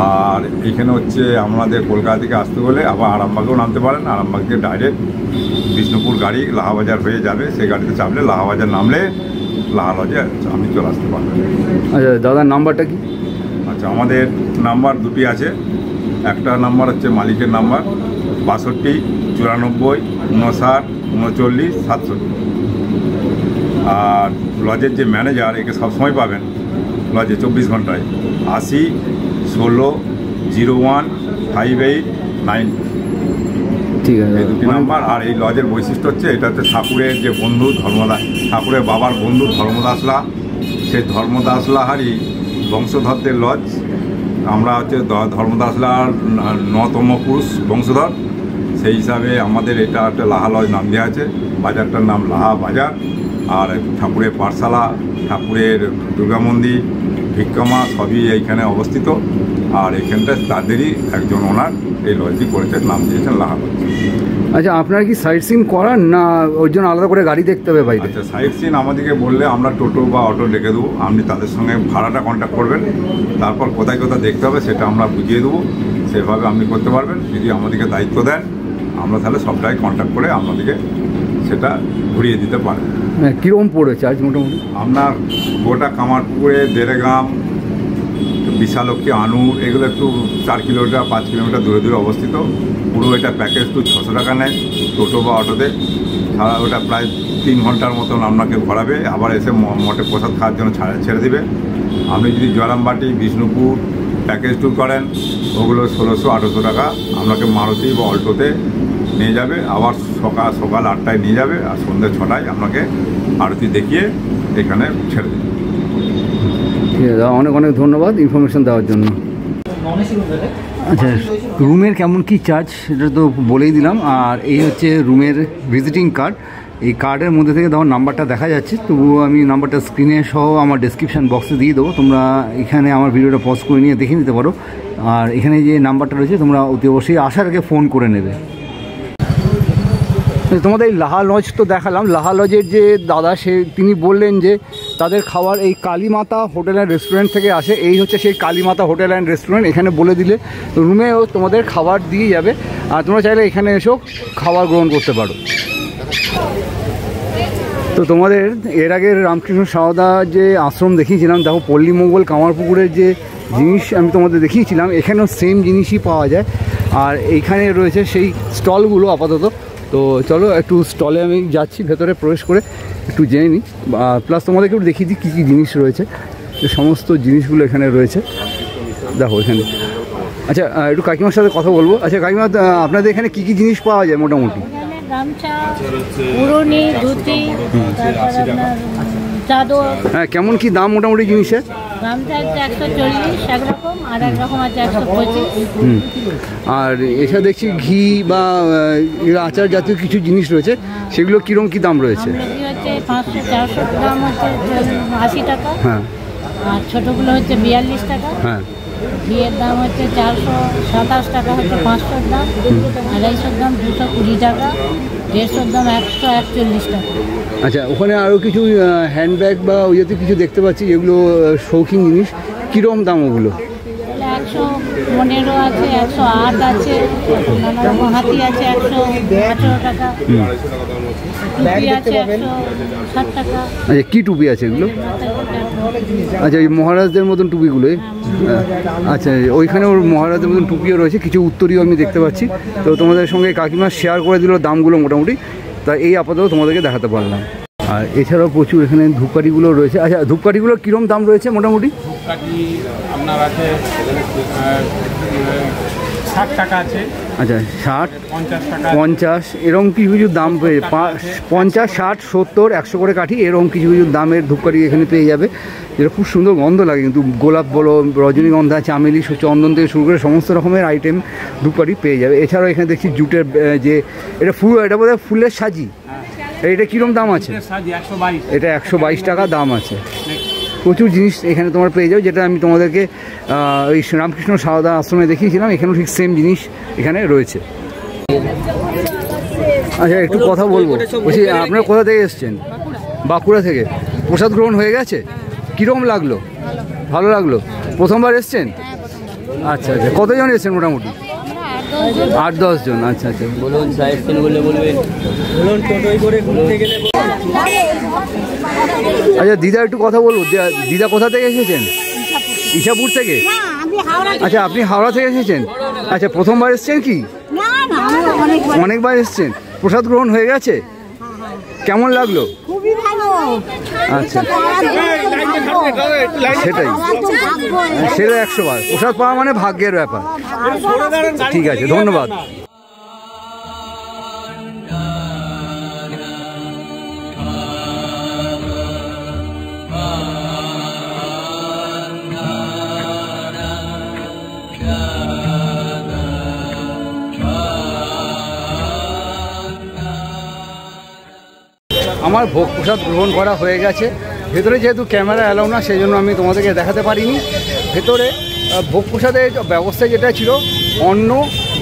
আর এইখানে হচ্ছে আমাদের কলকাতা থেকে আসতে হলে আবার আরামবাগেও নামতে পারেন, আরামবাগ থেকে ডাইরেক্ট বিষ্ণুপুর গাড়ি লাহাবাজার হয়ে যাবে, সেই গাড়িতে চাপলে লাহাবাজার নামলে লাহা লজে আপনি চলে আসতে পারবেন। আচ্ছা, দাদার নাম্বারটা কি? আচ্ছা, আমাদের নাম্বার 2টি আছে। একটা নাম্বার হচ্ছে মালিকের নাম্বার 62 94 59 39 67। আর লজের যে ম্যানেজার, একে সবসময় পাবেন লজে 24 ঘন্টায়, 80 16 01 58 9। ঠিক আছে, এই 2টি নাম্বার। আর এই লজের বৈশিষ্ট্য হচ্ছে, এটা হচ্ছে ঠাকুরের যে বন্ধু ধর্মদাস, ঠাকুরের বাবার বন্ধু ধর্মদাসলা, সেই ধর্মদাসলাহারই বংশধরদের লজ। আমরা হচ্ছে ধর্মদাসলার 9তম পুরুষ বংশধর, সেই হিসাবে আমাদের এটা একটা লাহা লজ নাম দেওয়া আছে। বাজারটার নাম লাহা বাজার। আর ঠাকুরের পাঠশালা, ঠাকুরের দুর্গা মন্দির, ভিক্ষামা সবই এইখানে অবস্থিত। আর এখানটা তাদেরই একজন ওনার এই লজটি করেছেন, নাম দিয়েছেন লাহা লজ। আচ্ছা, আপনারা কি সাইট সিন করান না ওর জন্য আলাদা করে গাড়ি দেখতে হবে বাইরে? আচ্ছা, সাইট সিন আমাদেরকে বললে আমরা টোটো বা অটো ডেকে দেবো, আপনি তাদের সঙ্গে ভাড়াটা কন্ট্যাক্ট করবেন, তারপর কোথায় কোথায় দেখতে হবে সেটা আমরা বুঝিয়ে দেবো, সেভাবে আপনি করতে পারবেন। যদি আমাদেরকে দায়িত্ব দেন আমরা তাহলে সবটাই কন্ট্যাক্ট করে আপনাদেরকে সেটা ঘুরিয়ে দিতে পারবেন। কীরকম পড়বে চার্জ মোটামুটি? আপনার গোটা কামারপুকুরে দেড়গ্রাম, বিশালক্ষী, আনুর এগুলো একটু 4 কিলোমিটার 5 কিলোমিটার দূরে দূরে অবস্থিত। পুরো এটা প্যাকেজ তো 600 টাকা নেয় টোটো বা অটোতে। সারা ওটা প্রায় 3 ঘন্টার মতন আপনাকে ঘোরাবে, আবার এসে মঠে প্রসাদ খাওয়ার জন্য ছেড়ে দিবে। আপনি যদি জয়রামবাটি, বিষ্ণুপুর প্যাকেজ ট্যুর করেন ওগুলো 1600-1800 টাকা আপনাকে মারুতি বা অল্টোতে নিয়ে যাবে, আবার সকাল 8টায় নিয়ে যাবে, আর সন্ধ্যে 6টায় আপনাকে আরতি দেখিয়ে এখানে ছেড়ে দেবে। ঠিক আছে, অনেক অনেক ধন্যবাদ ইনফরমেশন দেওয়ার জন্য। আচ্ছা, রুমের কেমন কি চার্জ সেটা তো বলেই দিলাম। আর এই হচ্ছে রুমের ভিজিটিং কার্ড। এই কার্ডের মধ্যে থেকে তোমার নাম্বারটা দেখা যাচ্ছে, তবুও আমি নাম্বারটা স্ক্রিনে সহ আমার ডেসক্রিপশান বক্সে দিয়ে দেবো, তোমরা এখানে আমার ভিডিওটা পজ করে নিয়ে দেখে নিতে পারো। আর এখানে যে নাম্বারটা রয়েছে তোমরা অতি অবশ্যই আসার আগে ফোন করে নেবে। তোমাদের এই লাহা লজ তো দেখালাম। লাহা লজের যে দাদা তিনি বললেন যে তাদের খাবার এই কালীমাতা হোটেল অ্যান্ড রেস্টুরেন্ট থেকে আসে। এই হচ্ছে সেই কালীমাতা হোটেল অ্যান্ড রেস্টুরেন্ট। এখানে বলে দিলে রুমেও তোমাদের খাবার দিয়ে যাবে, আর তোমরা চাইলে এখানে এসেও খাবার গ্রহণ করতে পারো। তো তোমাদের এর আগে রামকৃষ্ণ সারদা যে আশ্রম দেখিয়েছিলাম, দেখো পল্লীমঙ্গল কামারপুকুরের যে জিনিস আমি তোমাদের দেখিয়েছিলাম, এখানেও সেম জিনিসই পাওয়া যায়। আর এইখানে রয়েছে সেই স্টলগুলো আপাতত। তো চলো একটু স্টলে আমি যাচ্ছি, ভেতরে প্রবেশ করে একটু জেনে নিই, প্লাস তোমাদেরকে একটু দেখিয়ে দিই কী কী জিনিস রয়েছে। সমস্ত জিনিসগুলো এখানে রয়েছে, দেখো এখানে। আচ্ছা, একটু কাকিমার সাথে কথা বলবো। আচ্ছা কাকিমা, আপনাদের এখানে কী কী জিনিস পাওয়া যায় মোটামুটি? গামছা, পুরনি, ধুতি, তারপর আপনার চাদর। হ্যাঁ, কেমন কি দাম মোটামুটি জিনিসের? গামছা হচ্ছে 140 একরকম, আর একরকম আছে 125। আর এছাড়া দেখছি ঘি বা আচার জাতীয় কিছু জিনিস রয়েছে, সেগুলো কীরকম কী দাম রয়েছে? আমলকি হচ্ছে 500-400, দাম হচ্ছে 80 টাকা। হ্যাঁ। আর ছোটোগুলো হচ্ছে 42 টাকা। হ্যাঁ। ঘিয়ের দাম হচ্ছে 427 টাকা হচ্ছে 500 দাম, আর এইসব দাম 220 টাকা, 150 দাম 141 টাকা। আচ্ছা, ওখানে আরও কিছু হ্যান্ডব্যাগ বা ওই জাতীয় কিছু দেখতে পাচ্ছি, যেগুলো শৌখিন জিনিস, কীরকম দাম ওগুলো? 115 আছে, 108 আছে, নানা রকম হাতি আছে 118 টাকা, টুপি আছে 160 টাকা। আচ্ছা, কী টুপি আছে এগুলো? আচ্ছা, ওই মহারাজদের মতন টুপিগুলোই? আচ্ছা, ওইখানে ওর মহারাজদের মতন টুপিও রয়েছে, কিছু উত্তরীয় আমি দেখতে পাচ্ছি। তো তোমাদের সঙ্গে কাকিমা শেয়ার করে দিল দামগুলো মোটামুটি, তাই এই আপাতত তোমাদেরকে দেখাতে পারলাম। আর এছাড়াও প্রচুর এখানে ধূপকাঠিগুলো রয়েছে। আচ্ছা, ধূপকাঠিগুলোর কীরকম দাম রয়েছে মোটামুটি? ধূপকাঠি আপনার আছে 60 টাকা আছে। আচ্ছা, 60, 50 টাকা, 50 এরকম কিছু কিছু দাম পেয়ে 50, 60, 70, 100 করে কাঠি এরকম কিছু কিছু দামের ধূপকাঠি এখানে পেয়ে যাবে, যেটা খুব সুন্দর গন্ধ লাগে। কিন্তু গোলাপ বলো, রজনীগন্ধা, চামেলি, চন্দন থেকে শুরু করে সমস্ত রকমের আইটেম ধূপকাঠি পেয়ে যাবে। এছাড়াও এখানে দেখছি জুটের যে এটা এটা বোধহয় ফুলের সাজি, এটা কীরকম দাম আছে? এটা 122 টাকা দাম আছে। প্রচুর জিনিস এখানে তোমার পেয়ে যাবে, যেটা আমি তোমাদেরকে ওই রামকৃষ্ণ সারদা আশ্রমে দেখিয়েছিলাম, এখানেও ঠিক সেম জিনিস এখানে রয়েছে। আচ্ছা, একটু কথা বলবো, বলছি আপনারা কোথা থেকে এসছেন? বাঁকুড়া থেকে। প্রসাদ গ্রহণ হয়ে গেছে, কীরকম লাগলো? ভালো লাগলো? প্রথমবার এসছেন? আচ্ছা আচ্ছা, কতজন এসছেন মোটামুটি? 8-10 জন। আচ্ছা আচ্ছা, বলুন সাইড সিন বলে বলবেন, বলুন টোটোয় করে ঘুরতে গেলে। আচ্ছা দিদা, একটু কথা বলবো। দিদা কোথা থেকে এসেছেন? ইসাপুর থেকে? আচ্ছা, আপনি হাওড়া থেকে এসেছেন? আচ্ছা, প্রথমবার এসছেন কি? অনেকবার এসছেন। প্রসাদ গ্রহণ হয়ে গেছে, কেমন লাগলো? আচ্ছা, সেটাই, সেটা 100 বার। প্রসাদ পাওয়া মানে ভাগ্যের ব্যাপার। ঠিক আছে, ধন্যবাদ। আমার ভোগ প্রসাদ গ্রহণ করা হয়ে গেছে। ভেতরে যেহেতু ক্যামেরা অ্যালাউ না, সেই জন্য আমি তোমাদেরকে দেখাতে পারিনি। ভেতরে ভোগ প্রসাদের ব্যবস্থা যেটা ছিল অন্ন,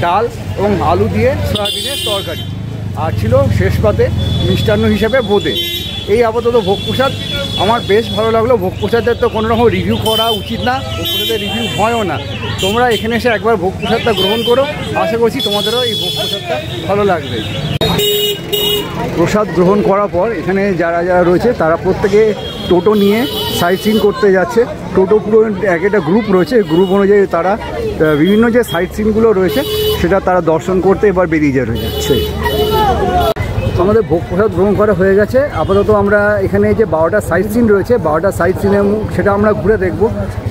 ডাল এবং আলু দিয়ে সয়াবিনের তরকারি, আর ছিল শেষ পাতে মিষ্টান্ন হিসাবে বোঁদে। এই আপাতত ভোগ প্রসাদ আমার বেশ ভালো লাগলো। ভোগ প্রসাদের তো কোনো রকম রিভিউ করা উচিত না, ভোগ প্রসাদের রিভিউ হয়ও না। তোমরা এখানে এসে একবার ভোগ প্রসাদটা গ্রহণ করো, আশা করছি তোমাদেরও এই ভোগ প্রসাদটা ভালো লাগবে। প্রসাদ গ্রহণ করার পর এখানে যারা যারা রয়েছে তারা প্রত্যেকে টোটো নিয়ে সাইট সিন করতে যাচ্ছে। টোটো পুরো এক একটা গ্রুপ রয়েছে, গ্রুপ অনুযায়ী তারা বিভিন্ন যে সাইট সিনগুলো রয়েছে সেটা তারা দর্শন করতে এবার বেরিয়ে যাচ্ছে। আমাদের ভোগ প্রসাদ গ্রহণ করা হয়ে গেছে। আপাতত আমরা এখানে যে 12টা সাইট সিন রয়েছে, 12টা সাইট সিনে সেটা আমরা ঘুরে দেখব।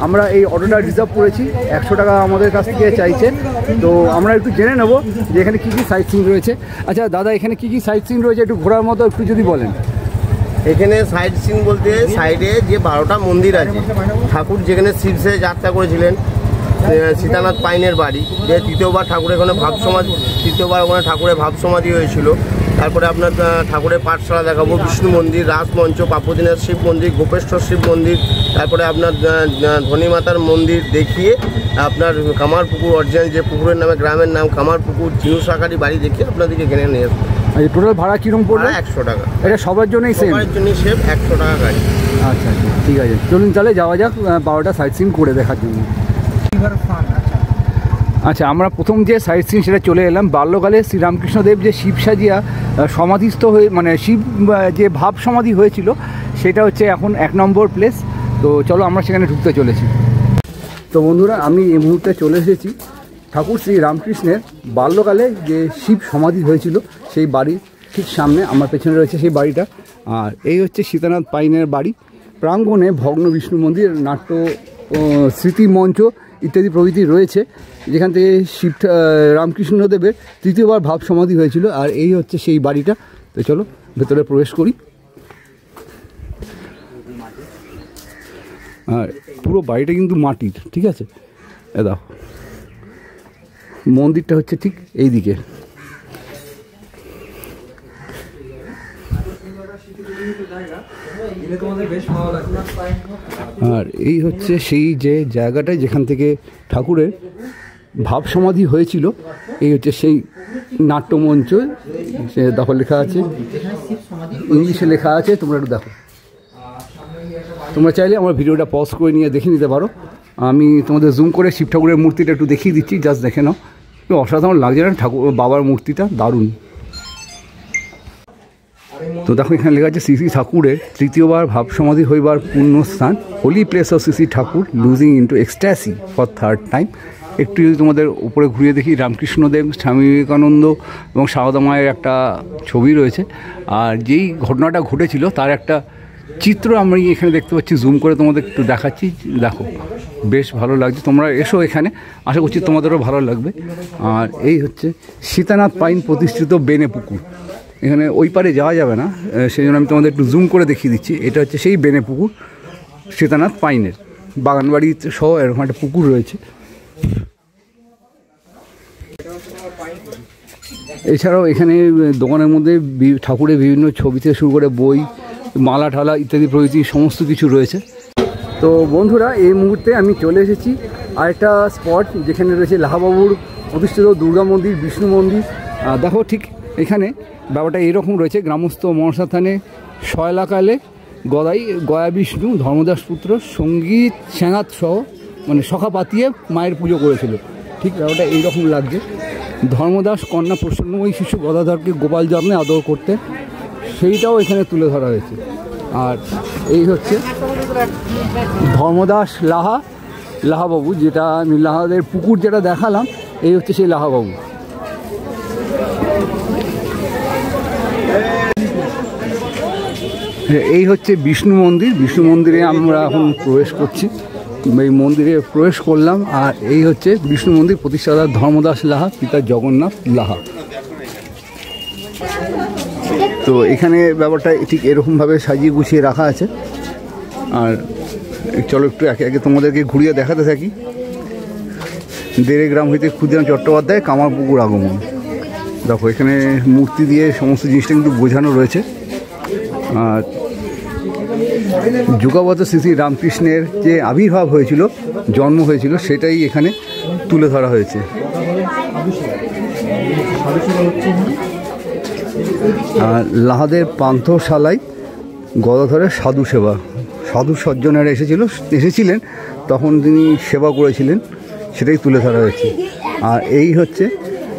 আমরা এই অটোটা রিজার্ভ করেছি, 100 টাকা আমাদের কাছ থেকে চাইছে। তো আমরা একটু জেনে নেব যে এখানে কী কী সাইট সিন রয়েছে। আচ্ছা দাদা, এখানে কী কী সাইট সিন রয়েছে একটু ঘোরার মতো একটু যদি বলেন। এখানে সাইড সিন বলতে সাইডে যে 12টা মন্দির আছে, ঠাকুর যেখানে শিবসে যাত্রা করেছিলেন, সীতানাথ পাইনের বাড়ি, যে তৃতীয়বার ঠাকুর এখানে ভাব সমাধি, তৃতীয়বার ওখানে ঠাকুরের ভাব সমাধি হয়েছিল। তারপরে আপনার ঠাকুরের পাঠশালা দেখাবো, বিষ্ণু মন্দির, রাসমঞ্চ, পার্বতীনাথ শিব মন্দির, গোপেশ্বর শিব মন্দির, তারপরে আপনার ধনীমাতার মন্দির দেখিয়ে আপনার কামারপুকুর, অরিজিনাল যে পুকুরের নামে গ্রামের নাম কামারপুকুর, চিনু শাকারি বাড়ি দেখিয়ে আপনাদেরকে এখানে নিয়ে আসবো। টোটাল ভাড়া কীরকম পড়বে? 100 টাকা। এটা সবার জন্যই সেম? সবার জন্যই সেম, 100 টাকা গাড়ি। আচ্ছা আচ্ছা, ঠিক আছে, চলুন তাহলে যাওয়া যাক 12টা সাইট সিন করে দেখার জন্য। আচ্ছা, আমরা প্রথম যে সাইট সিন সেটা চলে এলাম। বাল্যকালে শ্রীরামকৃষ্ণদেব যে শিব সাজিয়া সমাধিস্থ হয়ে, মানে শিব যে ভাব সমাধি হয়েছিল, সেটা হচ্ছে এখন 1 নম্বর প্লেস। তো চলো আমরা সেখানে ঢুকতে চলেছি। তো বন্ধুরা, আমি এই মুহূর্তে চলে এসেছি ঠাকুর শ্রী রামকৃষ্ণের বাল্যকালে যে শিব সমাধি হয়েছিল সেই বাড়ির ঠিক সামনে। আমার পেছনে রয়েছে সেই বাড়িটা, আর এই হচ্ছে সীতানাথ পাইনের বাড়ি। প্রাঙ্গণে ভগ্ন বিষ্ণু মন্দির, নাট্য স্মৃতি মঞ্চ ইত্যাদি প্রভৃতি রয়েছে, যেখান থেকে শিব রামকৃষ্ণদেবের তৃতীয়বার ভাব সমাধি হয়েছিল। আর এই হচ্ছে সেই বাড়িটা। তো চলো ভেতরে প্রবেশ করি। আর পুরো বাড়িটা কিন্তু মাটির, ঠিক আছে। দাও, মন্দিরটা হচ্ছে ঠিক এই দিকে। আর এই হচ্ছে সেই যে জায়গাটায় যেখান থেকে ঠাকুরের ভাব সমাধি হয়েছিল। এই হচ্ছে সেই নাট্যমঞ্চ, সে দেখো লেখা আছে, ইংলিশে লেখা আছে, তোমরা একটু দেখো। তোমরা চাইলে আমার ভিডিওটা পজ করে নিয়ে দেখে নিতে পারো। আমি তোমাদের জুম করে শিব ঠাকুরের মূর্তিটা একটু দেখিয়ে দিচ্ছি, জাস্ট দেখে নাও। অসাধারণ লাগছে না ঠাকুর বাবার মূর্তিটা? দারুণ। তো দেখো এখানে লেখা আছে শ্রী শ্রী ঠাকুরের তৃতীয়বার ভাব সমাধি হইবার পুণ্যস্থান, holy place of Shri Shri Thakur losing into ecstasy for 3rd time. একটু যদি তোমাদের উপরে ঘুরিয়ে দেখি, রামকৃষ্ণদেব, স্বামী বিবেকানন্দ এবং সারদা মায়ের একটা ছবি রয়েছে। আর যেই ঘটনাটা ঘটেছিল তার একটা চিত্র আমি এখানে দেখতে পাচ্ছি, জুম করে তোমাদের একটু দেখাচ্ছি। দেখো, বেশ ভালো লাগছে। তোমরা এসো এখানে, আশা করছি তোমাদেরও ভালো লাগবে। আর এই হচ্ছে সীতানাথ পাইন প্রতিষ্ঠিত বেনে পুকুর। এখানে ওই পারে যাওয়া যাবে না, সেই জন্য আমি তোমাদের একটু জুম করে দেখিয়ে দিচ্ছি। এটা হচ্ছে সেই বেনে পুকুর, সীতানাথ পাইনের বাগানবাড়ি সহ এরকম একটা পুকুর রয়েছে। এছাড়াও এখানে দোকানের মধ্যে ঠাকুরের বিভিন্ন ছবি থেকে শুরু করে বই, মালা ঠালা ইত্যাদি প্রভৃতি সমস্ত কিছু রয়েছে। তো বন্ধুরা, এই মুহূর্তে আমি চলে এসেছি আরেকটা স্পট, যেখানে রয়েছে লাহাবাবুর প্রতিষ্ঠিত দুর্গা মন্দির, বিষ্ণু মন্দির। দেখো ঠিক এখানে ব্যাপারটা এরকম রয়েছে। গ্রামস্থ মনসা থানে শয়লাকালে গদাই গয়া বিষ্ণু ধর্মদাস পুত্র সঙ্গীত সেনাত সহ, মানে সখা পাতিয়ে মায়ের পুজো করেছিল। ঠিক ব্যাপারটা এইরকম লাগছে। ধর্মদাস কন্যা প্রসন্নময়ী শিশু গদাধরকে গোপাল যত্নে আদর করতে, সেইটাও এখানে তুলে ধরা হয়েছে। আর এই হচ্ছে ধর্মদাস লাহাবাবু, যেটা আমি লাহাদের পুকুর যেটা দেখালাম, এই হচ্ছে সেই লাহাবাবু। এই হচ্ছে বিষ্ণু মন্দির। বিষ্ণু মন্দিরে আমরা এখন প্রবেশ করছি, এই মন্দিরে প্রবেশ করলাম। আর এই হচ্ছে বিষ্ণু মন্দির, প্রতিষ্ঠাতা ধর্মদাস লাহা, পিতা জগন্নাথ লাহা। তো এখানে ব্যাপারটা ঠিক এরকমভাবে সাজিয়ে গুছিয়ে রাখা আছে। আর চলো একটু একে একে তোমাদেরকে ঘুরিয়ে দেখাতে থাকি। দেড়ে গ্রাম হইতে ক্ষুদিরাম চট্টোপাধ্যায় কামারপুকুর আগমন। দেখো এখানে মূর্তি দিয়ে সমস্ত জিনিসটা কিন্তু বোঝানো রয়েছে। আর যুগাবত শ্রী শ্রী রামকৃষ্ণের যে আবির্ভাব হয়েছিল, জন্ম হয়েছিল, সেটাই এখানে তুলে ধরা হয়েছে। আর লাহাদের পান্থশালায় গদাধরের সাধু সেবা, সাধু সজ্জনেরা এসেছিলেন, তখন তিনি সেবা করেছিলেন, সেটাই তুলে ধরা হয়েছে। আর এই হচ্ছে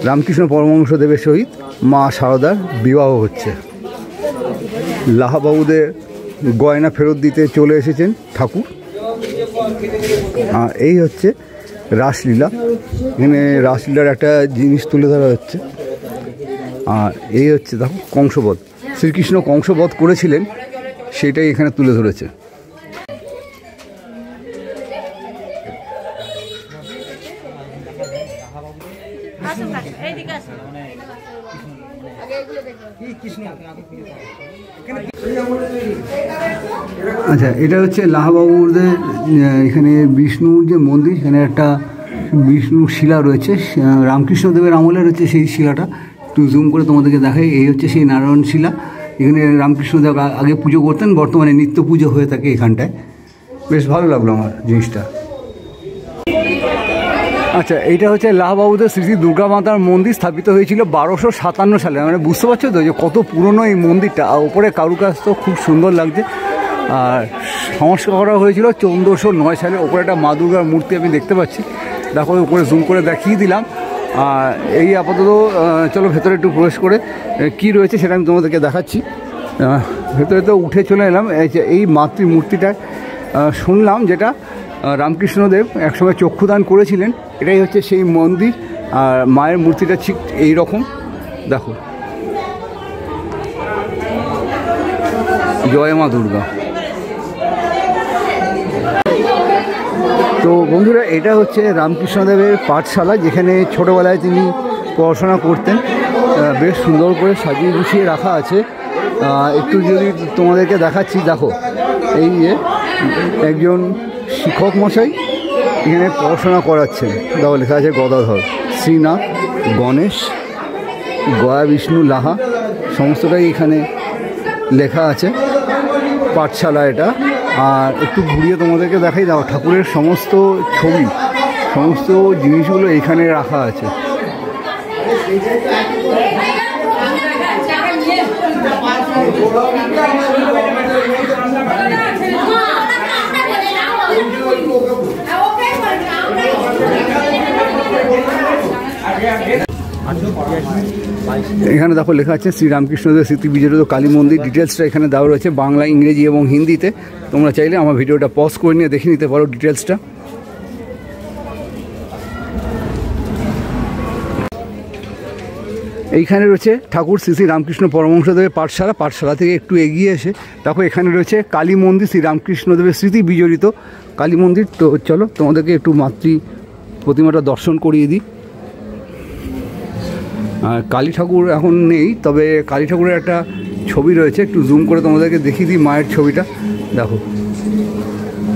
রামকৃষ্ণ পরমহংসদেবের সহিত মা শারদার বিবাহ হচ্ছে। লাহাবাবুদের গয়না ফেরত দিতে চলে এসেছেন ঠাকুর। আর এই হচ্ছে রাসলীলা, এখানে রাসলীলার একটা জিনিস তুলে ধরা হচ্ছে। আর এই হচ্ছে দেখো কংসবধ, শ্রীকৃষ্ণ কংসবধ করেছিলেন, সেটাই এখানে তুলে ধরেছে। আচ্ছা, এটা হচ্ছে লাহাবাবুদের এখানে বিষ্ণুর যে মন্দির, এখানে একটা বিষ্ণুর শিলা রয়েছে, রামকৃষ্ণদেবের আমলের হচ্ছে সেই শিলাটা। একটু জুম করে তোমাদেরকে দেখাই। এই হচ্ছে সেই নারায়ণ শিলা, এখানে রামকৃষ্ণদেব আগে পুজো করতেন, বর্তমানে নিত্য পুজো হয়ে থাকে এখানটায়। বেশ ভালো লাগলো আমার জিনিসটা। আচ্ছা, এইটা হচ্ছে লাহাবাবুদের শ্রী শ্রী দুর্গা মাতার মন্দির, স্থাপিত হয়েছিল 1257 সালে। মানে বুঝতে পারছো তো যে কত পুরনো এই মন্দিরটা। আর ওপরে কারুকাজ তো খুব সুন্দর লাগছে। আর সংস্কার করা হয়েছিল 1409 সালে। ওপরে একটা মা দুর্গার মূর্তি আমি দেখতে পাচ্ছি, দেখো উপরে জুম করে দেখিয়ে দিলাম। আর এই আপাতত চলো ভেতরে একটু প্রবেশ করে কি রয়েছে সেটা আমি তোমাদেরকে দেখাচ্ছি। ভেতরে তো উঠে চলে এলাম। এই মাতৃমূর্তিটা শুনলাম যেটা রামকৃষ্ণদেব একসময় চক্ষুদান করেছিলেন, এটাই হচ্ছে সেই মন্দির। আর মায়ের মূর্তিটা ঠিক এই রকম, দেখো। জয় মা দুর্গা। তো বন্ধুরা, এটা হচ্ছে রামকৃষ্ণদেবের পাঠশালা, যেখানে ছোটোবেলায় তিনি পড়াশোনা করতেন। বেশ সুন্দর করে সাজিয়ে গুছিয়ে রাখা আছে। একটু যদি তোমাদেরকে দেখাচ্ছি, দেখো এই যে একজন শিক্ষক মশাই এখানে পড়াশোনা করাচ্ছেন। দেখো লেখা আছে গদাধর, শ্রীনাথ, গণেশ, গয়া বিষ্ণু, লাহা, সমস্তটাই এখানে লেখা আছে। পাঠশালা এটা। আর একটু ঘুরিয়ে তোমাদেরকে দেখাই, দাও ঠাকুরের সমস্ত ছবি, সমস্ত জিনিসগুলো এখানে রাখা আছে। এখানে দেখো লেখা আছে শ্রী রামকৃষ্ণদেব স্মৃতি বিজড়িত কালী মন্দির। ডিটেলসটা এখানে দেওয়া রয়েছে বাংলা, ইংরেজি এবং হিন্দিতে। তোমরা চাইলে আমার ভিডিওটা পজ করে নিয়ে দেখে নিতে পারো ডিটেলসটা। এইখানে রয়েছে ঠাকুর শ্রী শ্রী রামকৃষ্ণ পরমহংসদেবের পাঠশালা। পাঠশালা থেকে একটু এগিয়ে এসে দেখো এখানে রয়েছে কালী মন্দির, শ্রী রামকৃষ্ণদেবের স্মৃতি বিজড়িত কালী মন্দির। তো চলো তোমাদেরকে একটু মাতৃ প্রতিমাটা দর্শন করিয়ে দিই। আর কালী ঠাকুর এখন নেই, তবে কালী ঠাকুরের একটা ছবি রয়েছে, একটু জুম করে তোমাদেরকে দেখিয়ে দিই মায়ের ছবিটা। দেখো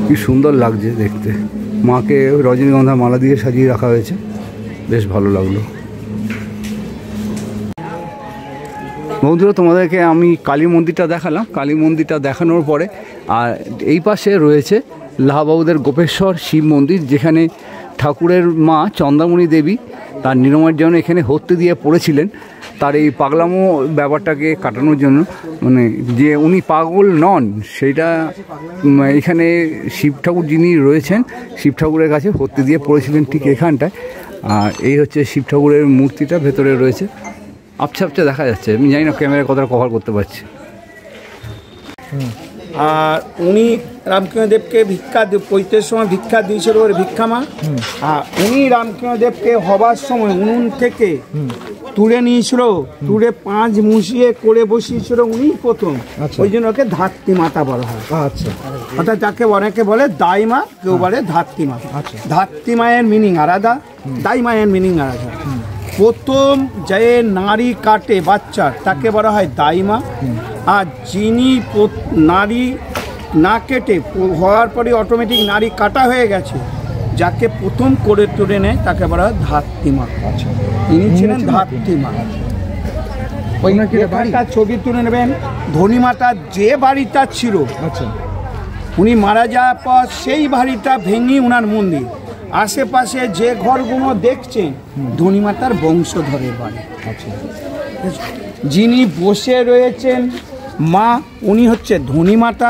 কি সুন্দর লাগছে দেখতে। মাকে রজনীগন্ধা মালা দিয়ে সাজিয়ে রাখা হয়েছে, বেশ ভালো লাগলো। বন্ধুরা, তোমাদেরকে আমি কালী মন্দিরটা দেখালাম। কালী মন্দিরটা দেখানোর পরে আর এই পাশে রয়েছে লাহাবাবুদের গোপেশ্বর শিব মন্দির, যেখানে ঠাকুরের মা চন্দ্রামণি দেবী তার নিরাময়ের জন্য এখানে হত্যে দিয়ে পড়েছিলেন। তার এই পাগলামো ব্যাপারটাকে কাটানোর জন্য, মানে যে উনি পাগল নন সেইটা এখানে শিব ঠাকুর যিনি রয়েছেন, শিব ঠাকুরের কাছে হত্যে দিয়ে পড়েছিলেন ঠিক এখানটায়। আর এই হচ্ছে শিব ঠাকুরের মূর্তিটা ভেতরে রয়েছে, আবছা আবছা দেখা যাচ্ছে। আমি জানি না ক্যামেরায় কতটা কভার করতে পারছি। আর উনি রামকৃষ্ণদেবকে পৈতের সময় ভিক্ষা দিয়েছিল ওর ভিক্ষামা। আর উনি রামকৃষ্ণদেবকে হবার সময় উনুন থেকে তুলে নিয়েছিল, তুলে 5 মুছিয়ে করে বসিয়েছিল উনি প্রথম। ওই জন্য ওকে ধাত্রী মাতা বলা হয়। আচ্ছা, অর্থাৎ যাকে অনেকে বলে দাই মা, কেউ বলে ধাত্রী মা। ধাত্রী মায়ের মিনিং আলাদা, দাই মায়ের মিনিং আলাদা। প্রথম যে নারী কাটে বাচ্চার তাকে বলা হয় দাইমা। আর যিনি নারী না কেটে হওয়ার পরে অটোমেটিক নারী কাটা হয়ে গেছে, যাকে প্রথম করে তুলে নেয় তাকে বলা হয় ধাত্রীমা। তিনি ছিলেন ধাত্রীমা। ওই ছবি তুলে নেবেন। ধনীমাতা যে বাড়িটা ছিল, উনি মারা যাওয়ার পর সেই বাড়িটা ভেঙে ওনার মন্দির। আশেপাশে যে ঘরগুলো দেখছেন ধনীমাতার বংশধরের বাড়ি। যিনি বসে রয়েছেন মা, উনি হচ্ছে ধনীমাতা।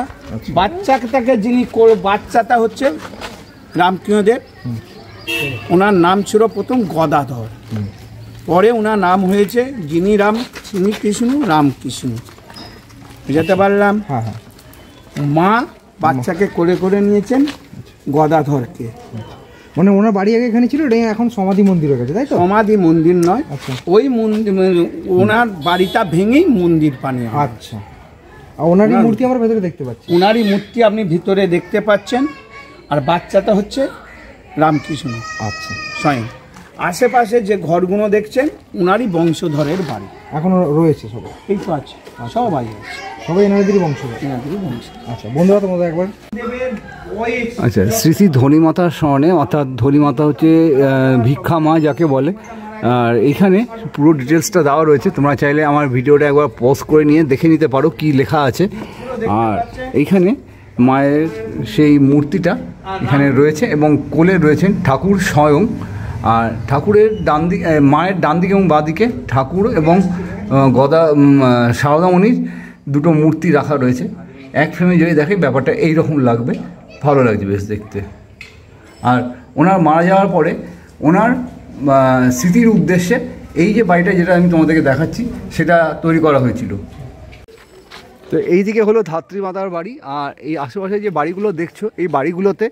বাচ্চাটাকে যিনি বাচ্চাটা হচ্ছে রামকৃষ্ণদেব, ওনার নাম ছিল প্রথম গদাধর, পরে ওনার নাম হয়েছে যিনি কৃষ্ণ রামকৃষ্ণ। বুঝাতে পারলাম? মা বাচ্চাকে কোলে করে নিয়েছেন গদাধরকে। মানে ওনার বাড়ি আগে এখানে ছিল, এটা এখন সমাধি মন্দির হয়ে গেছে, তাই তো? সমাধি মন্দির নয়, ওই মন্দির ওনার বাড়িটা ভেঙেই মন্দির বানিয়ে। আচ্ছা, আর ওনারই মূর্তি আমরা ভেতরে দেখতে পাচ্ছি। ওনারই মূর্তি আপনি ভিতরে দেখতে পাচ্ছেন, আর বাচ্চাটা হচ্ছে রামকৃষ্ণ। আচ্ছা, স্বয়ং আশেপাশে যে ঘরগুলো দেখছেন ওনারই বংশধরের বাড়ি এখনো রয়েছে সবাই। এই তো আছে, সবাই আছে, সবাই এনাদেরই বংশ। আচ্ছা বন্ধুরা, তোমাদের একবার আচ্ছা, শ্রী শ্রী ধনীমাতার স্মরণে, অর্থাৎ ধনীমাতা হচ্ছে ভিক্ষা মা যাকে বলে। আর এখানে পুরো ডিটেলসটা দেওয়া রয়েছে, তোমরা চাইলে আমার ভিডিওটা একবার পজ করে নিয়ে দেখে নিতে পারো কি লেখা আছে। আর এইখানে মায়ের সেই মূর্তিটা এখানে রয়েছে এবং কোলে রয়েছেন ঠাকুর স্বয়ং। আর ঠাকুরের ডান দিকে, মায়ের ডান দিকে এবং বাঁ দিকে ঠাকুর এবং সারদামণির দুটো মূর্তি রাখা রয়েছে। এক ফ্রেমে যদি দেখে ব্যাপারটা এইরকম লাগবে, ভালো লাগছে বেশ দেখতে। আর ওনার মারা যাওয়ার পরে ওনার স্মৃতির উদ্দেশ্যে এই যে বাড়িটা যেটা আমি তোমাদেরকে দেখাচ্ছি সেটা তৈরি করা হয়েছিল। তো এই দিকে হলো ধাত্রী মাতার বাড়ি, আর এই আশেপাশে যে বাড়িগুলো দেখছো এই বাড়িগুলোতে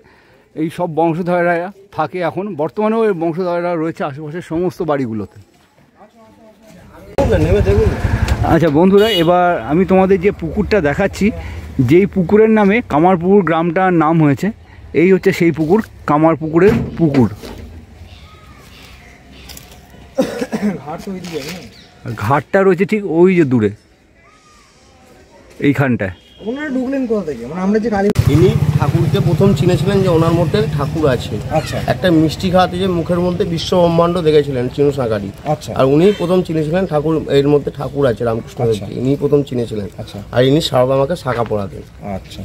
এই সব বংশধরেরা থাকে এখন, বর্তমানেও এই বংশধরেরা রয়েছে আশেপাশের সমস্ত বাড়িগুলোতে। আচ্ছা বন্ধুরা, এবার আমি তোমাদের যে পুকুরটা দেখাচ্ছি, যেই পুকুরের নামে কামারপুকুর গ্রামটার নাম হয়েছে, এই হচ্ছে সেই পুকুর, কামারপুকুরের পুকুর। ঘাটটা রয়েছে ঠিক ওই যে দূরে এইখানটায়। ওনারা ঢুকলেন কোথা থেকে? মানে আমরা যে কালী, ইনি ঠাকুরকে প্রথম চিনেছিলেন যে ওনার মধ্যে ঠাকুর আছে। আচ্ছা, একটা মিষ্টি খাওয়াতে যে মুখের মধ্যে বিশ্ব ব্রহ্মাণ্ড দেখেছিলেন চিনু সাঁকারি। আচ্ছা, আর উনি প্রথম চিনেছিলেন ঠাকুর, এর মধ্যে ঠাকুর আছে রামকৃষ্ণ দেব, ইনি প্রথম চিনেছিলেন। আচ্ছা, আর ইনি সারদামাকে শাখা পড়াতেন। আচ্ছা,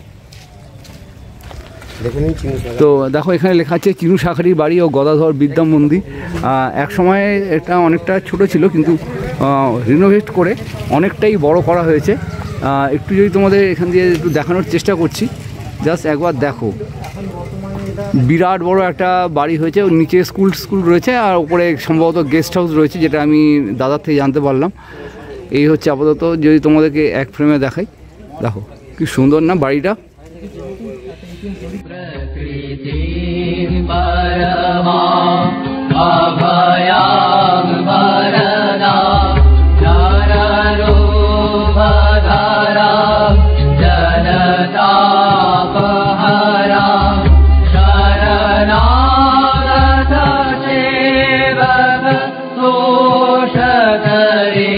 দেখে নিন চিনু সাঁকারি। তো দেখো এখানে লেখা আছে চিনু শাখারির বাড়ি ও গদাধর বিদ্যা মন্দির। এক সময় এটা অনেকটা ছোট ছিল, কিন্তু রিনোভেট করে অনেকটাই বড় করা হয়েছে। একটু যদি তোমাদের এখান দিয়ে একটু দেখানোর চেষ্টা করছি, জাস্ট একবার দেখো, বিরাট বড় একটা বাড়ি হয়েছে। নিচে স্কুল রয়েছে, আর উপরে সম্ভবত গেস্ট হাউস রয়েছে, যেটা আমি দাদার থেকে জানতে পারলাম। এই হচ্ছে আপাতত, যদি তোমাদেরকে এক ফ্রেমে দেখাই, দেখো কি সুন্দর না বাড়িটা। शरणागत सेवक दोष करे